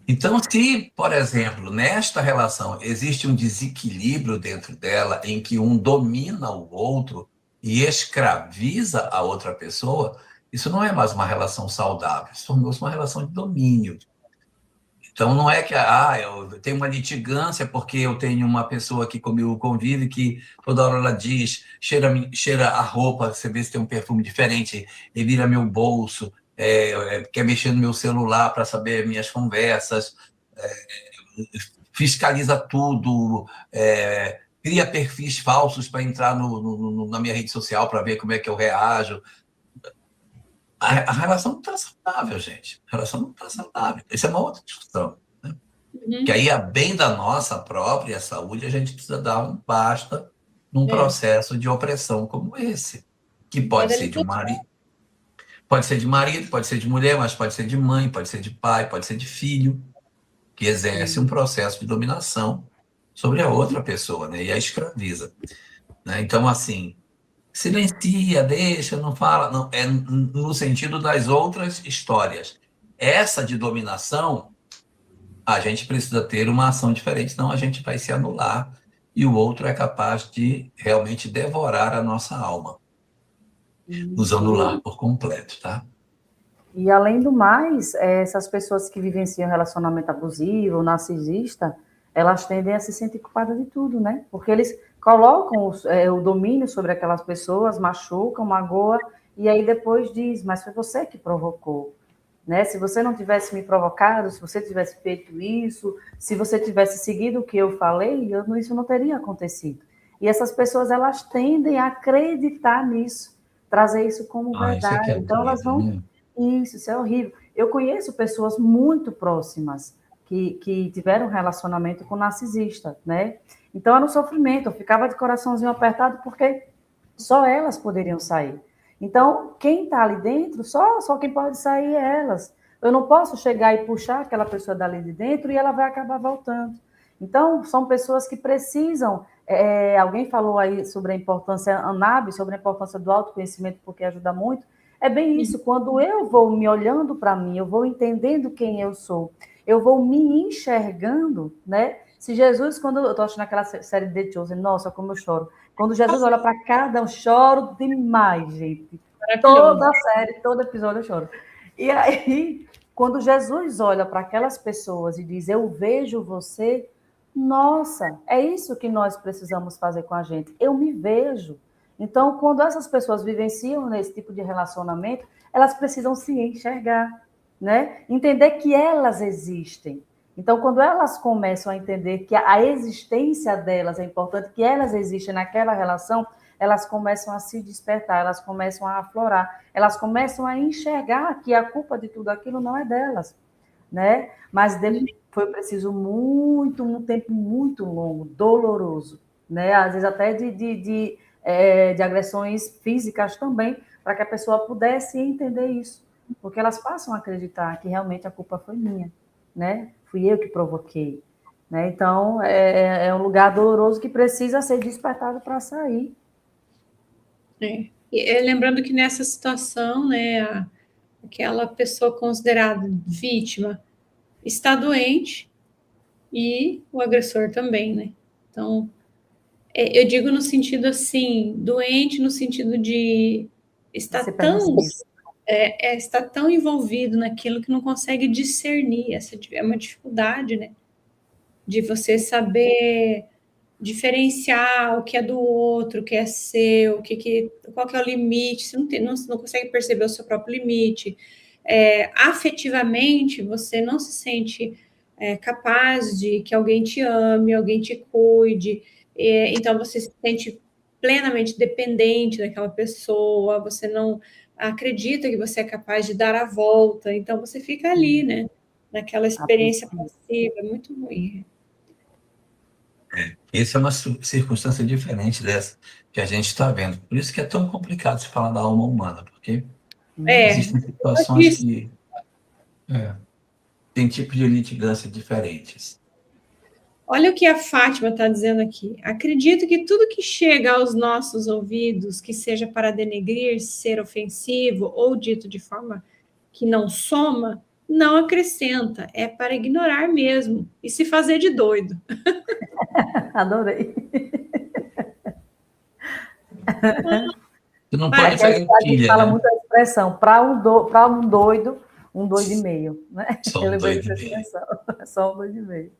Então, se, por exemplo, nesta relação existe um desequilíbrio dentro dela, em que um domina o outro e escraviza a outra pessoa, isso não é mais uma relação saudável, isso tornou-se uma relação de domínio. Então, não é que eu tenho uma litigância porque eu tenho uma pessoa que comigo convive que toda hora ela diz, cheira a roupa, você vê se tem um perfume diferente, e vira meu bolso, quer mexer no meu celular para saber minhas conversas, fiscaliza tudo, cria perfis falsos para entrar na minha rede social para ver como é que eu reajo. A relação não está saudável, gente. A relação não está saudável. Isso é uma outra discussão. Né? Que aí, a bem da nossa própria saúde, a gente precisa dar um basta num processo de opressão como esse. Que pode ser de um marido, pode ser de marido, pode ser de mulher, mas pode ser de mãe, pode ser de pai, pode ser de filho, que exerce um processo de dominação sobre a outra pessoa, né? E a escraviza. Né? Então, assim, silencia, deixa, não fala, não, é no sentido das outras histórias. Essa de dominação, a gente precisa ter uma ação diferente, senão a gente vai se anular e o outro é capaz de realmente devorar a nossa alma, nos anular por completo, tá? E, além do mais, essas pessoas que vivenciam relacionamento abusivo, narcisista, elas tendem a se sentir culpadas de tudo, né? Porque eles colocam o domínio sobre aquelas pessoas, machucam, magoam, e aí depois diz, mas foi você que provocou, né? Se você não tivesse me provocado, se você tivesse feito isso, se você tivesse seguido o que eu falei, isso não teria acontecido. E essas pessoas, elas tendem a acreditar nisso, trazer isso como verdade. Isso é então, doido, elas vão... né? Isso é horrível. Eu conheço pessoas muito próximas que tiveram relacionamento com narcisista, né? Então, era um sofrimento. Eu ficava de coraçãozinho apertado porque só elas poderiam sair. Então, quem está ali dentro, só quem pode sair é elas. Eu não posso chegar e puxar aquela pessoa dali de dentro e ela vai acabar voltando. Então, são pessoas que precisam... alguém falou aí sobre a importância, Anab, sobre a importância do autoconhecimento, porque ajuda muito. É bem isso, quando eu vou me olhando para mim, eu vou entendendo quem eu sou, eu vou me enxergando, né? Se Jesus, quando eu estou assistindo aquela série de The Chosen, nossa, como eu choro. Quando Jesus olha para cada um, choro demais, gente. Toda a série, todo episódio eu choro. E aí, quando Jesus olha para aquelas pessoas e diz, eu vejo você, nossa, é isso que nós precisamos fazer com a gente. Eu me vejo. Então, quando essas pessoas vivenciam nesse tipo de relacionamento, elas precisam se enxergar, né? Entender que elas existem. Então, quando elas começam a entender que a existência delas é importante, que elas existem naquela relação, elas começam a se despertar, elas começam a aflorar, elas começam a enxergar que a culpa de tudo aquilo não é delas, né? Mas foi preciso um tempo muito longo, doloroso, né? Às vezes até de agressões físicas também, para que a pessoa pudesse entender isso, porque elas passam a acreditar que realmente a culpa foi minha, né? Fui eu que provoquei, né? Então, é um lugar doloroso que precisa ser despertado para sair. Lembrando que nessa situação, né, aquela pessoa considerada vítima está doente e o agressor também, né? Então, eu digo no sentido assim, doente no sentido de estar tão está tão envolvido naquilo que não consegue discernir. Essa é uma dificuldade, né? De você saber diferenciar o que é do outro, o que é seu, qual que é o limite. Você não consegue perceber o seu próprio limite. Afetivamente, você não se sente capaz de que alguém te ame, alguém te cuide. Então, você se sente plenamente dependente daquela pessoa, você não acredita que você é capaz de dar a volta, então você fica ali, né? Naquela experiência passiva, é muito ruim. Essa é uma circunstância diferente dessa que a gente está vendo. Por isso que é tão complicado se falar da alma humana, porque existem situações que tem tipos de litigância diferentes. Olha o que a Fátima está dizendo aqui. Acredito que tudo que chega aos nossos ouvidos, que seja para denegrir, ser ofensivo ou dito de forma que não soma, não acrescenta, é para ignorar mesmo e se fazer de doido. Adorei. Você não pode pegar em A gente fala né? muito a expressão, para um doido e meio. Né? Só um doido e meio. Só um doido e meio.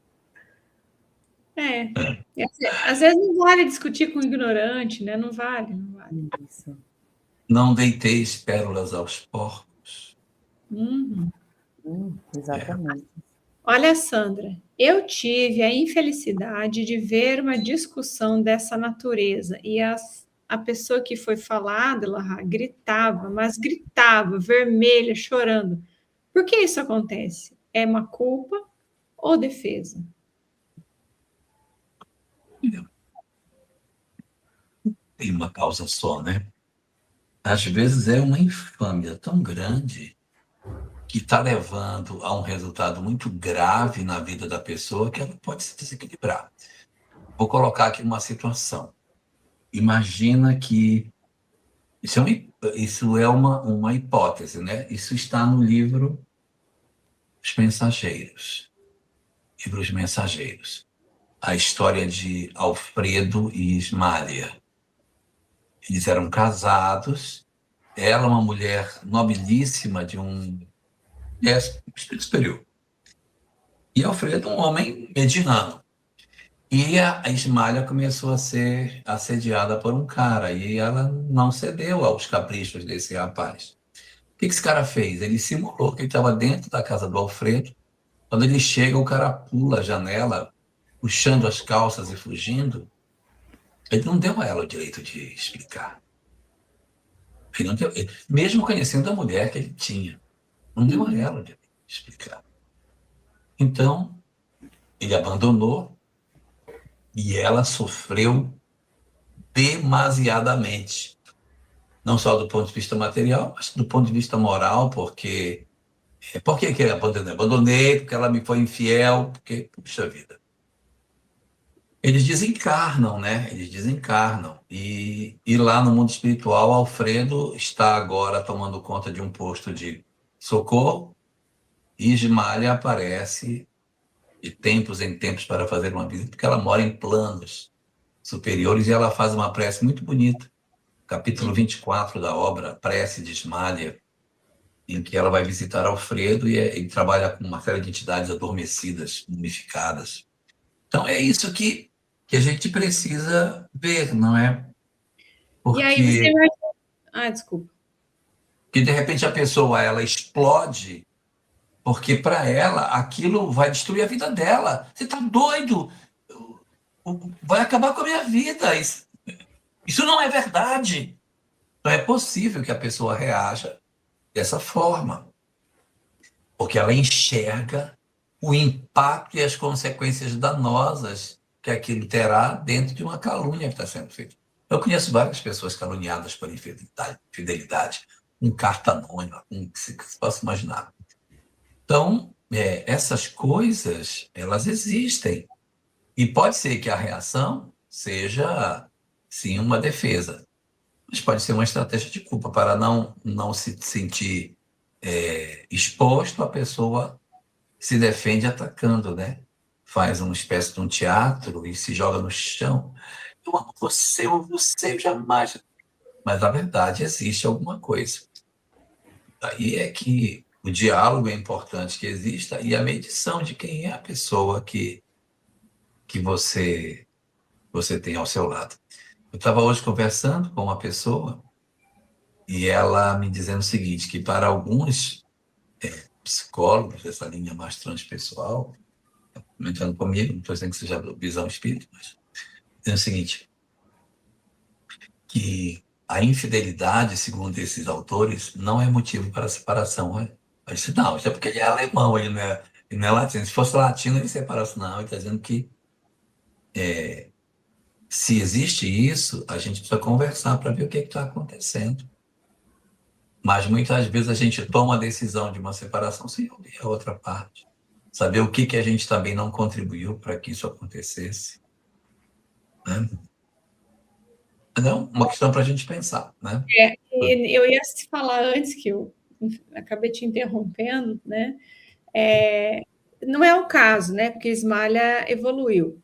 Às vezes não vale discutir com o ignorante, né? Não vale. Isso. Não deiteis pérolas aos porcos. Exatamente. Olha, Sandra, eu tive a infelicidade de ver uma discussão dessa natureza e a pessoa que foi falada, ela gritava, mas gritava, vermelha, chorando. Por que isso acontece? É uma culpa ou defesa? Tem uma causa só, né? Às vezes é uma infâmia tão grande que está levando a um resultado muito grave na vida da pessoa que ela pode se desequilibrar. Vou colocar aqui uma situação. Imagina que isso é uma hipótese, né? Isso está no livro Os Mensageiros. Livro Os Mensageiros. A história de Alfredo e Ismália. Eles eram casados. Ela, uma mulher nobilíssima de um espírito superior. E Alfredo, um homem mediano. E a Ismália começou a ser assediada por um cara, e ela não cedeu aos caprichos desse rapaz. O que esse cara fez? Ele simulou que ele estava dentro da casa do Alfredo. Quando ele chega, o cara pula a janela, puxando as calças e fugindo. Ele não deu a ela o direito de explicar. Ele não deu, mesmo conhecendo a mulher que ele tinha, não deu a ela o direito de explicar. Então, ele abandonou e ela sofreu demasiadamente. Não só do ponto de vista material, mas do ponto de vista moral, porque... Por que eu abandonei? Abandonei porque ela me foi infiel, porque, puxa vida. Eles desencarnam, né? Eles desencarnam. E lá no mundo espiritual, Alfredo está agora tomando conta de um posto de socorro, e Ismália aparece de tempos em tempos para fazer uma visita, porque ela mora em planos superiores e ela faz uma prece muito bonita. Capítulo 24 da obra, Prece de Ismália, em que ela vai visitar Alfredo e trabalha com uma série de entidades adormecidas, mumificadas. Então, é isso que a gente precisa ver, não é? Porque, e aí você vai... desculpa. Que, de repente, a pessoa ela explode, porque, para ela, aquilo vai destruir a vida dela. Você está doido? Vai acabar com a minha vida. Isso não é verdade. Não é possível que a pessoa reaja dessa forma, porque ela enxerga o impacto e as consequências danosas que aquilo terá dentro de uma calúnia que está sendo feita. Eu conheço várias pessoas caluniadas por infidelidade, um carta anônima, o que se possa imaginar. Então, essas coisas, elas existem. E pode ser que a reação seja, sim, uma defesa. Mas pode ser uma estratégia de culpa para não se sentir exposto. A pessoa se defende atacando, né? Faz uma espécie de um teatro e se joga no chão. Eu amo você, eu jamais... Mas, na verdade, existe alguma coisa. Aí é que o diálogo é importante que exista e a medição de quem é a pessoa que você tem ao seu lado. Eu estava hoje conversando com uma pessoa e ela me dizendo o seguinte, que para alguns psicólogos dessa linha mais transpessoal, comentando comigo, não estou dizendo que seja visão espírita, mas dizendo o seguinte, que a infidelidade, segundo esses autores, não é motivo para a separação. Né? Eu disse, não, isso é porque ele é alemão, ele não é latino. Se fosse latino, ele separasse. Não, ele está dizendo que se existe isso, a gente precisa conversar para ver o que está acontecendo. Mas muitas vezes a gente toma a decisão de uma separação sem ouvir a outra parte. Saber o que a gente também não contribuiu para que isso acontecesse. Né? É uma questão para a gente pensar. Né? Eu ia te falar antes, que eu acabei te interrompendo, né? Não é o caso, né? Porque Ismalha evoluiu.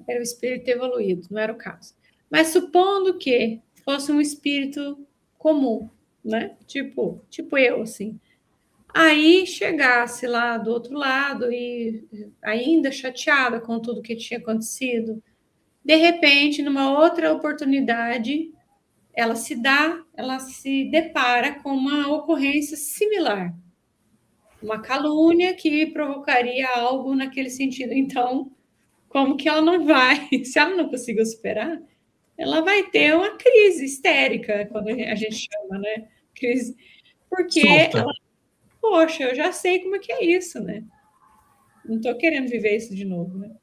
Era o espírito evoluído, não era o caso. Mas supondo que fosse um espírito comum, né? Tipo eu, assim. Aí chegasse lá do outro lado e ainda chateada com tudo que tinha acontecido, de repente, numa outra oportunidade, ela se depara com uma ocorrência similar, uma calúnia que provocaria algo naquele sentido. Então, como que ela não vai, se ela não conseguiu superar, ela vai ter uma crise histérica, quando a gente chama, né? Crise, porque ela, poxa, eu já sei como é que é isso, né? Não estou querendo viver isso de novo, né?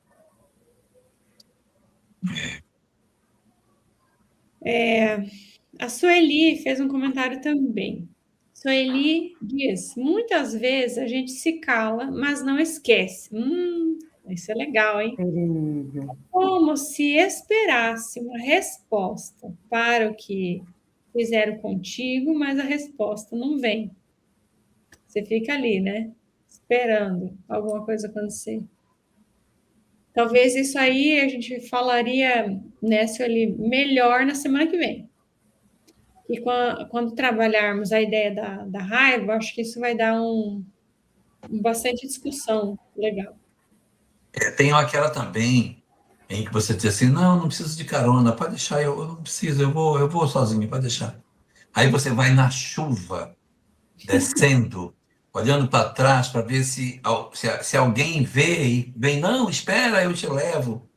A Sueli fez um comentário também. Sueli diz, muitas vezes a gente se cala, mas não esquece. Isso é legal, hein? Como se esperasse uma resposta para o que fizeram contigo, mas a resposta não vem. Você fica ali, né? Esperando alguma coisa acontecer. Talvez isso aí a gente falaria, né, Sueli, melhor na semana que vem. E quando trabalharmos a ideia da raiva, acho que isso vai dar bastante discussão legal. Tem aquela também em que você diz assim, não preciso de carona, pode deixar, eu não preciso, eu vou sozinho, pode deixar. Aí você vai na chuva, descendo, olhando para trás para ver se alguém vê e vem, não, espera, eu te levo.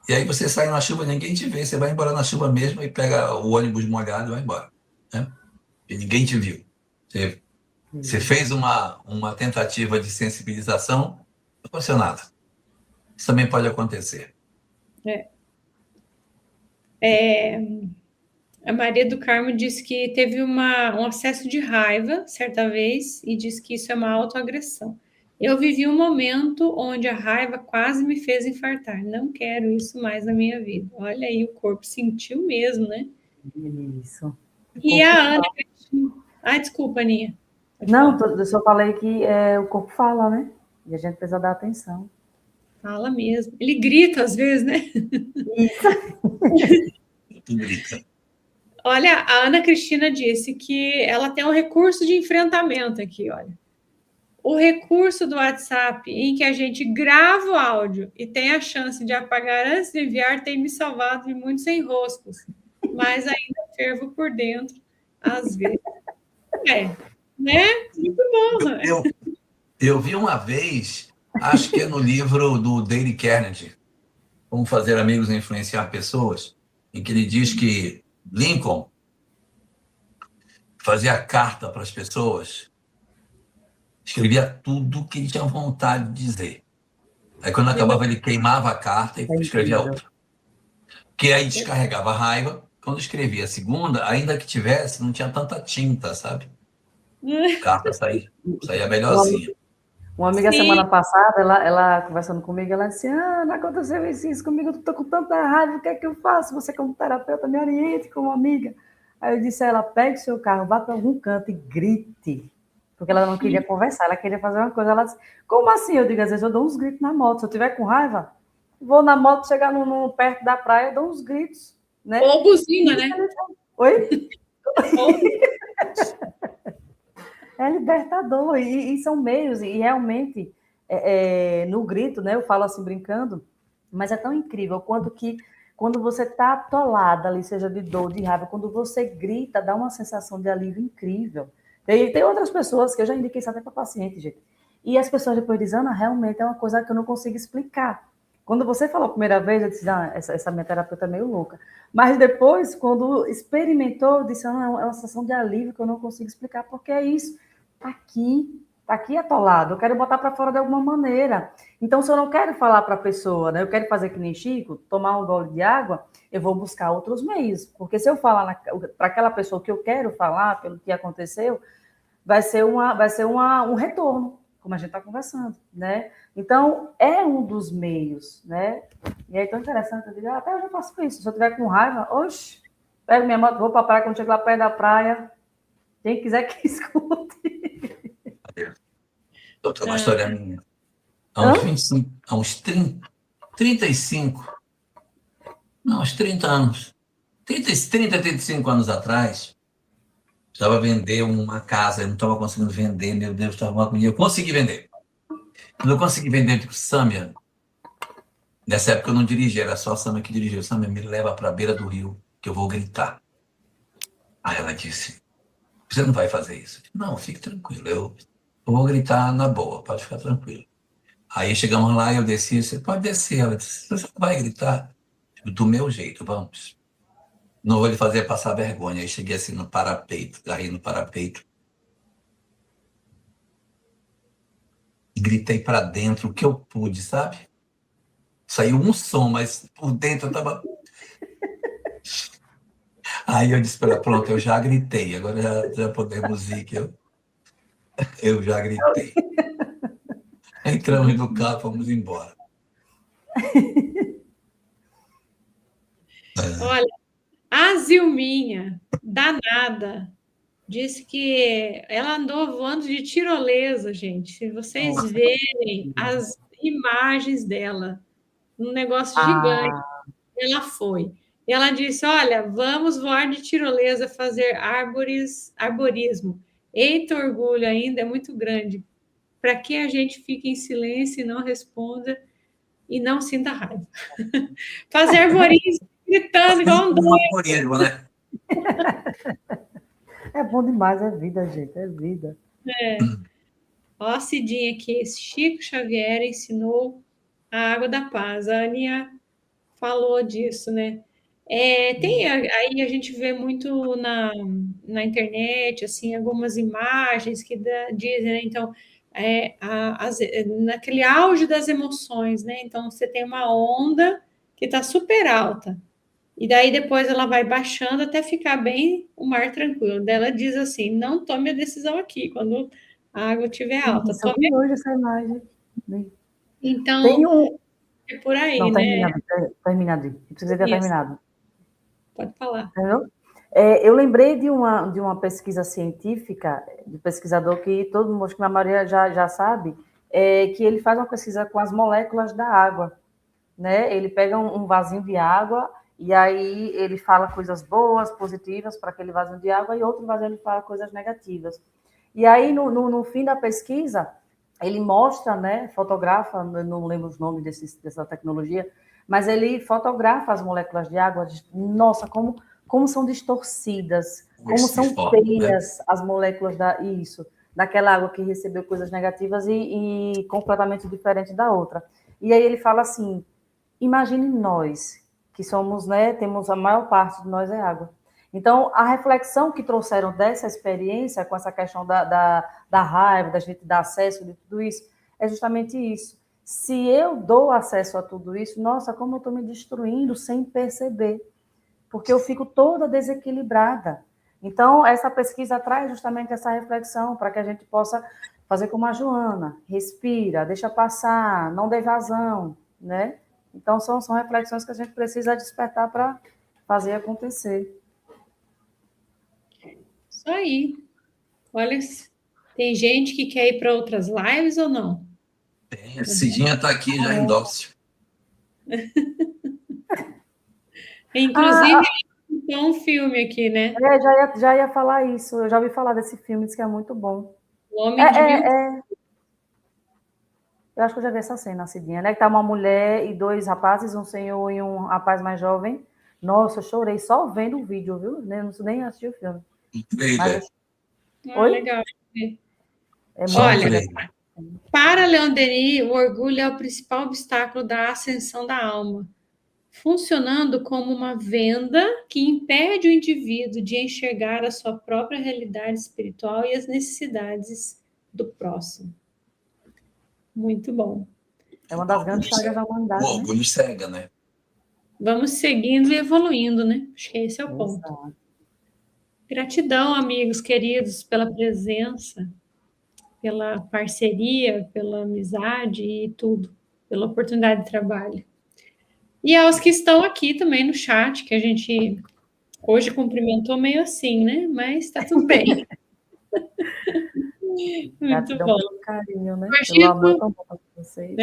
E aí você sai na chuva, ninguém te vê, você vai embora na chuva mesmo e pega o ônibus molhado e vai embora. Né? E ninguém te viu. Você fez uma tentativa de sensibilização, não aconteceu nada. Isso também pode acontecer. A Maria do Carmo disse que teve um acesso de raiva, certa vez, e disse que isso é uma autoagressão. Eu vivi um momento onde a raiva quase me fez infartar. Não quero isso mais na minha vida. Olha aí, o corpo sentiu mesmo, né? Isso. E a Ana... desculpa, Aninha. Não, eu só falei que o corpo fala, né? E a gente precisa dar atenção. Fala mesmo. Ele grita às vezes, né? Tudo grita. Olha, a Ana Cristina disse que ela tem um recurso de enfrentamento aqui, olha. O recurso do WhatsApp em que a gente grava o áudio e tem a chance de apagar antes de enviar tem me salvado de muitos enroscos, mas ainda fervo por dentro, às vezes. Né? Muito bom. Eu vi uma vez, acho que é no livro do Dale Carnegie, Como Fazer Amigos e Influenciar Pessoas, em que ele diz que Lincoln fazia carta para as pessoas, escrevia tudo que ele tinha vontade de dizer. Aí, quando acabava, ele queimava a carta e escrevia outra. Que aí descarregava a raiva. Quando escrevia a segunda, ainda que tivesse, não tinha tanta tinta, sabe? A carta saía melhorzinha. Uma amiga, semana passada, ela conversando comigo, ela disse, não aconteceu isso comigo, eu estou com tanta raiva, o que é que eu faço? Você, como terapeuta, me oriente como amiga. Aí eu disse a ela, pegue o seu carro, vá para algum canto e grite. Porque ela não queria conversar, ela queria fazer uma coisa. Ela disse, como assim? Eu digo, às vezes eu dou uns gritos na moto. Se eu tiver com raiva, vou na moto, chegar perto da praia, eu dou uns gritos. Né? Ou buzina, né? Oi? É libertador, e são meios, e realmente, no grito, né, eu falo assim brincando, mas é tão incrível quanto que quando você está atolada ali, seja de dor, de raiva, quando você grita, dá uma sensação de alívio incrível. Tem outras pessoas que eu já indiquei isso até para paciente, gente, e as pessoas depois dizem, Ana, realmente é uma coisa que eu não consigo explicar. Quando você falou a primeira vez, eu disse, essa minha terapeuta é meio louca. Mas depois, quando experimentou, eu disse, não, é uma sensação de alívio que eu não consigo explicar, porque é isso. Está aqui atolado, eu quero botar para fora de alguma maneira. Então, se eu não quero falar para a pessoa, né, eu quero fazer que nem Chico, tomar um gole de água, eu vou buscar outros meios. Porque se eu falar para aquela pessoa que eu quero falar, pelo que aconteceu, vai ser um retorno, como a gente está conversando, né? Então, é um dos meios, né? E aí, tão interessante, eu digo, até eu já faço isso. Se eu tiver com raiva, oxe, pego minha moto, vou para a praia, quando chego lá perto da praia, quem quiser que escute. Outra uma história minha. Há uns 25, há uns 30, 35, não, uns 30 anos, 35 anos atrás, precisava vender uma casa, eu não estava conseguindo vender, meu Deus, estava uma agonia. Eu consegui vender. Quando eu consegui vender, tipo, Sâmia, nessa época eu não dirigia, era só a Sâmia que dirigia. Sâmia, me leva para a beira do rio, que eu vou gritar. Aí ela disse, você não vai fazer isso. Eu disse, não, fique tranquilo, eu vou gritar na boa, pode ficar tranquilo. Aí chegamos lá, eu desci, você pode descer. Ela disse, você vai gritar? Do meu jeito, vamos. Não vou lhe fazer passar vergonha. Aí cheguei assim no parapeito, aí no parapeito. E gritei para dentro o que eu pude, sabe? Saiu um som, mas por dentro eu tava... Aí eu disse para ela, pronto, eu já gritei, agora já podemos ir, que eu já gritei. Entramos no carro, fomos embora. Olha, a Zilminha, danada, disse que ela andou voando de tirolesa, gente. Se vocês verem as imagens dela, um negócio gigante, ela foi. E ela disse: Olha, vamos voar de tirolesa, fazer arborismo. Eita, orgulho ainda é muito grande. Para que a gente fique em silêncio e não responda e não sinta raiva? Fazer arborismo, gritando igual um doido. Né? É bom demais, é vida, gente, é vida. Ó, a Cidinha aqui, Chico Xavier ensinou a água da paz. A Aninha falou disso, né? Aí a gente vê muito na internet, assim, algumas imagens que dizem, né? Então, naquele auge das emoções, né? Então, você tem uma onda que está super alta, e daí depois ela vai baixando até ficar bem o mar tranquilo. Daí ela diz assim: não tome a decisão aqui, quando a água estiver alta. Isso, eu vi hoje essa imagem. Então, Tem um... é por aí, Não, né? terminado. Eu precisei ter terminado. Pode falar. Entendeu? Eu lembrei de uma pesquisa científica, de pesquisador que todo mundo, acho que a maioria já sabe, que ele faz uma pesquisa com as moléculas da água. Né? Ele pega um vasinho de água e aí ele fala coisas boas, positivas para aquele vasinho de água, e outro vasinho ele fala coisas negativas. E aí, no fim da pesquisa, ele mostra, né, fotografa, não lembro os nomes dessa tecnologia, mas ele fotografa as moléculas de água. Nossa, como são distorcidas, como são feias, né? As moléculas daquela água que recebeu coisas negativas e completamente diferente da outra. E aí ele fala assim, imagine nós, que somos, né, temos a maior parte de nós é água. Então, a reflexão que trouxeram dessa experiência, com essa questão da raiva, da gente dar acesso de tudo isso, é justamente isso. Se eu dou acesso a tudo isso, nossa, como eu estou me destruindo sem perceber, porque eu fico toda desequilibrada. Então, essa pesquisa traz justamente essa reflexão para que a gente possa fazer como a Joana, respira, deixa passar, não dê vazão, né? Então, são reflexões que a gente precisa despertar para fazer acontecer. Isso aí. Olha, tem gente que quer ir para outras lives ou não? Tem, a Cidinha está aqui já em Dócil. Inclusive, tem um filme aqui, né? Já ia falar isso. Eu já ouvi falar desse filme, diz que é muito bom. O homem de mil... Eu acho que eu já vi essa cena, Cidinha, né? Que tá uma mulher e dois rapazes, um senhor e um rapaz mais jovem. Nossa, eu chorei só vendo o vídeo, viu? Nem assisti o filme. Mas, Oi? Legal. é muito Olha, legal. para Leon Denis, o orgulho é o principal obstáculo da ascensão da alma, funcionando como uma venda que impede o indivíduo de enxergar a sua própria realidade espiritual e as necessidades do próximo. Muito bom. É uma das grandes sagas da humanidade, O né? orgulho cega, né? Vamos seguindo e evoluindo, né? Acho que esse é o ponto. Exato. Gratidão, amigos queridos, pela presença, pela parceria, pela amizade e tudo, pela oportunidade de trabalho. E aos que estão aqui também no chat, que a gente hoje cumprimentou meio assim, né? Mas tá tudo bem. Muito Gratidão bom. pelo carinho, né? Imagina, Pelo amor tão bom para vocês.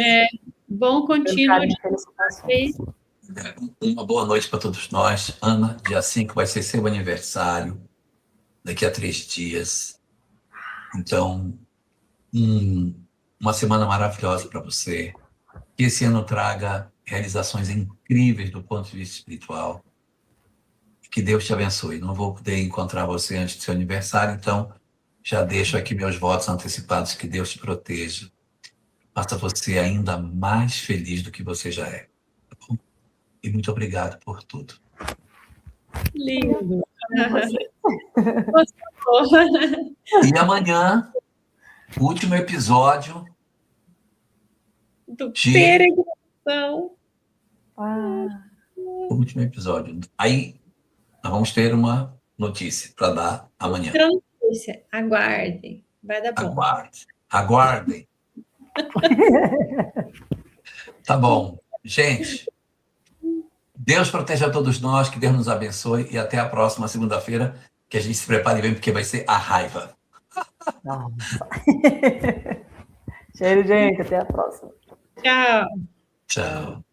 Bom Pelo contínuo carinho de e felicitações. Uma boa noite para todos nós. Ana, dia 5 vai ser seu aniversário, daqui a 3 dias. Então, uma semana maravilhosa para você. Que esse ano traga realizações incríveis do ponto de vista espiritual. Que Deus te abençoe. Não vou poder encontrar você antes do seu aniversário, então já deixo aqui meus votos antecipados. Que Deus te proteja. Faça você ainda mais feliz do que você já é. Tá bom? E muito obrigado por tudo. lindo. E amanhã, último episódio Do de... peregrinação. Último episódio. Aí, nós vamos ter uma notícia para dar amanhã. Notícia. Aguardem. Vai dar bom. Aguardem. Tá bom. Gente, Deus proteja todos nós, que Deus nos abençoe e até a próxima segunda-feira, que a gente se prepare bem, porque vai ser a raiva. Nossa. Cheiro, gente. Até a próxima. Tchau. Tchau.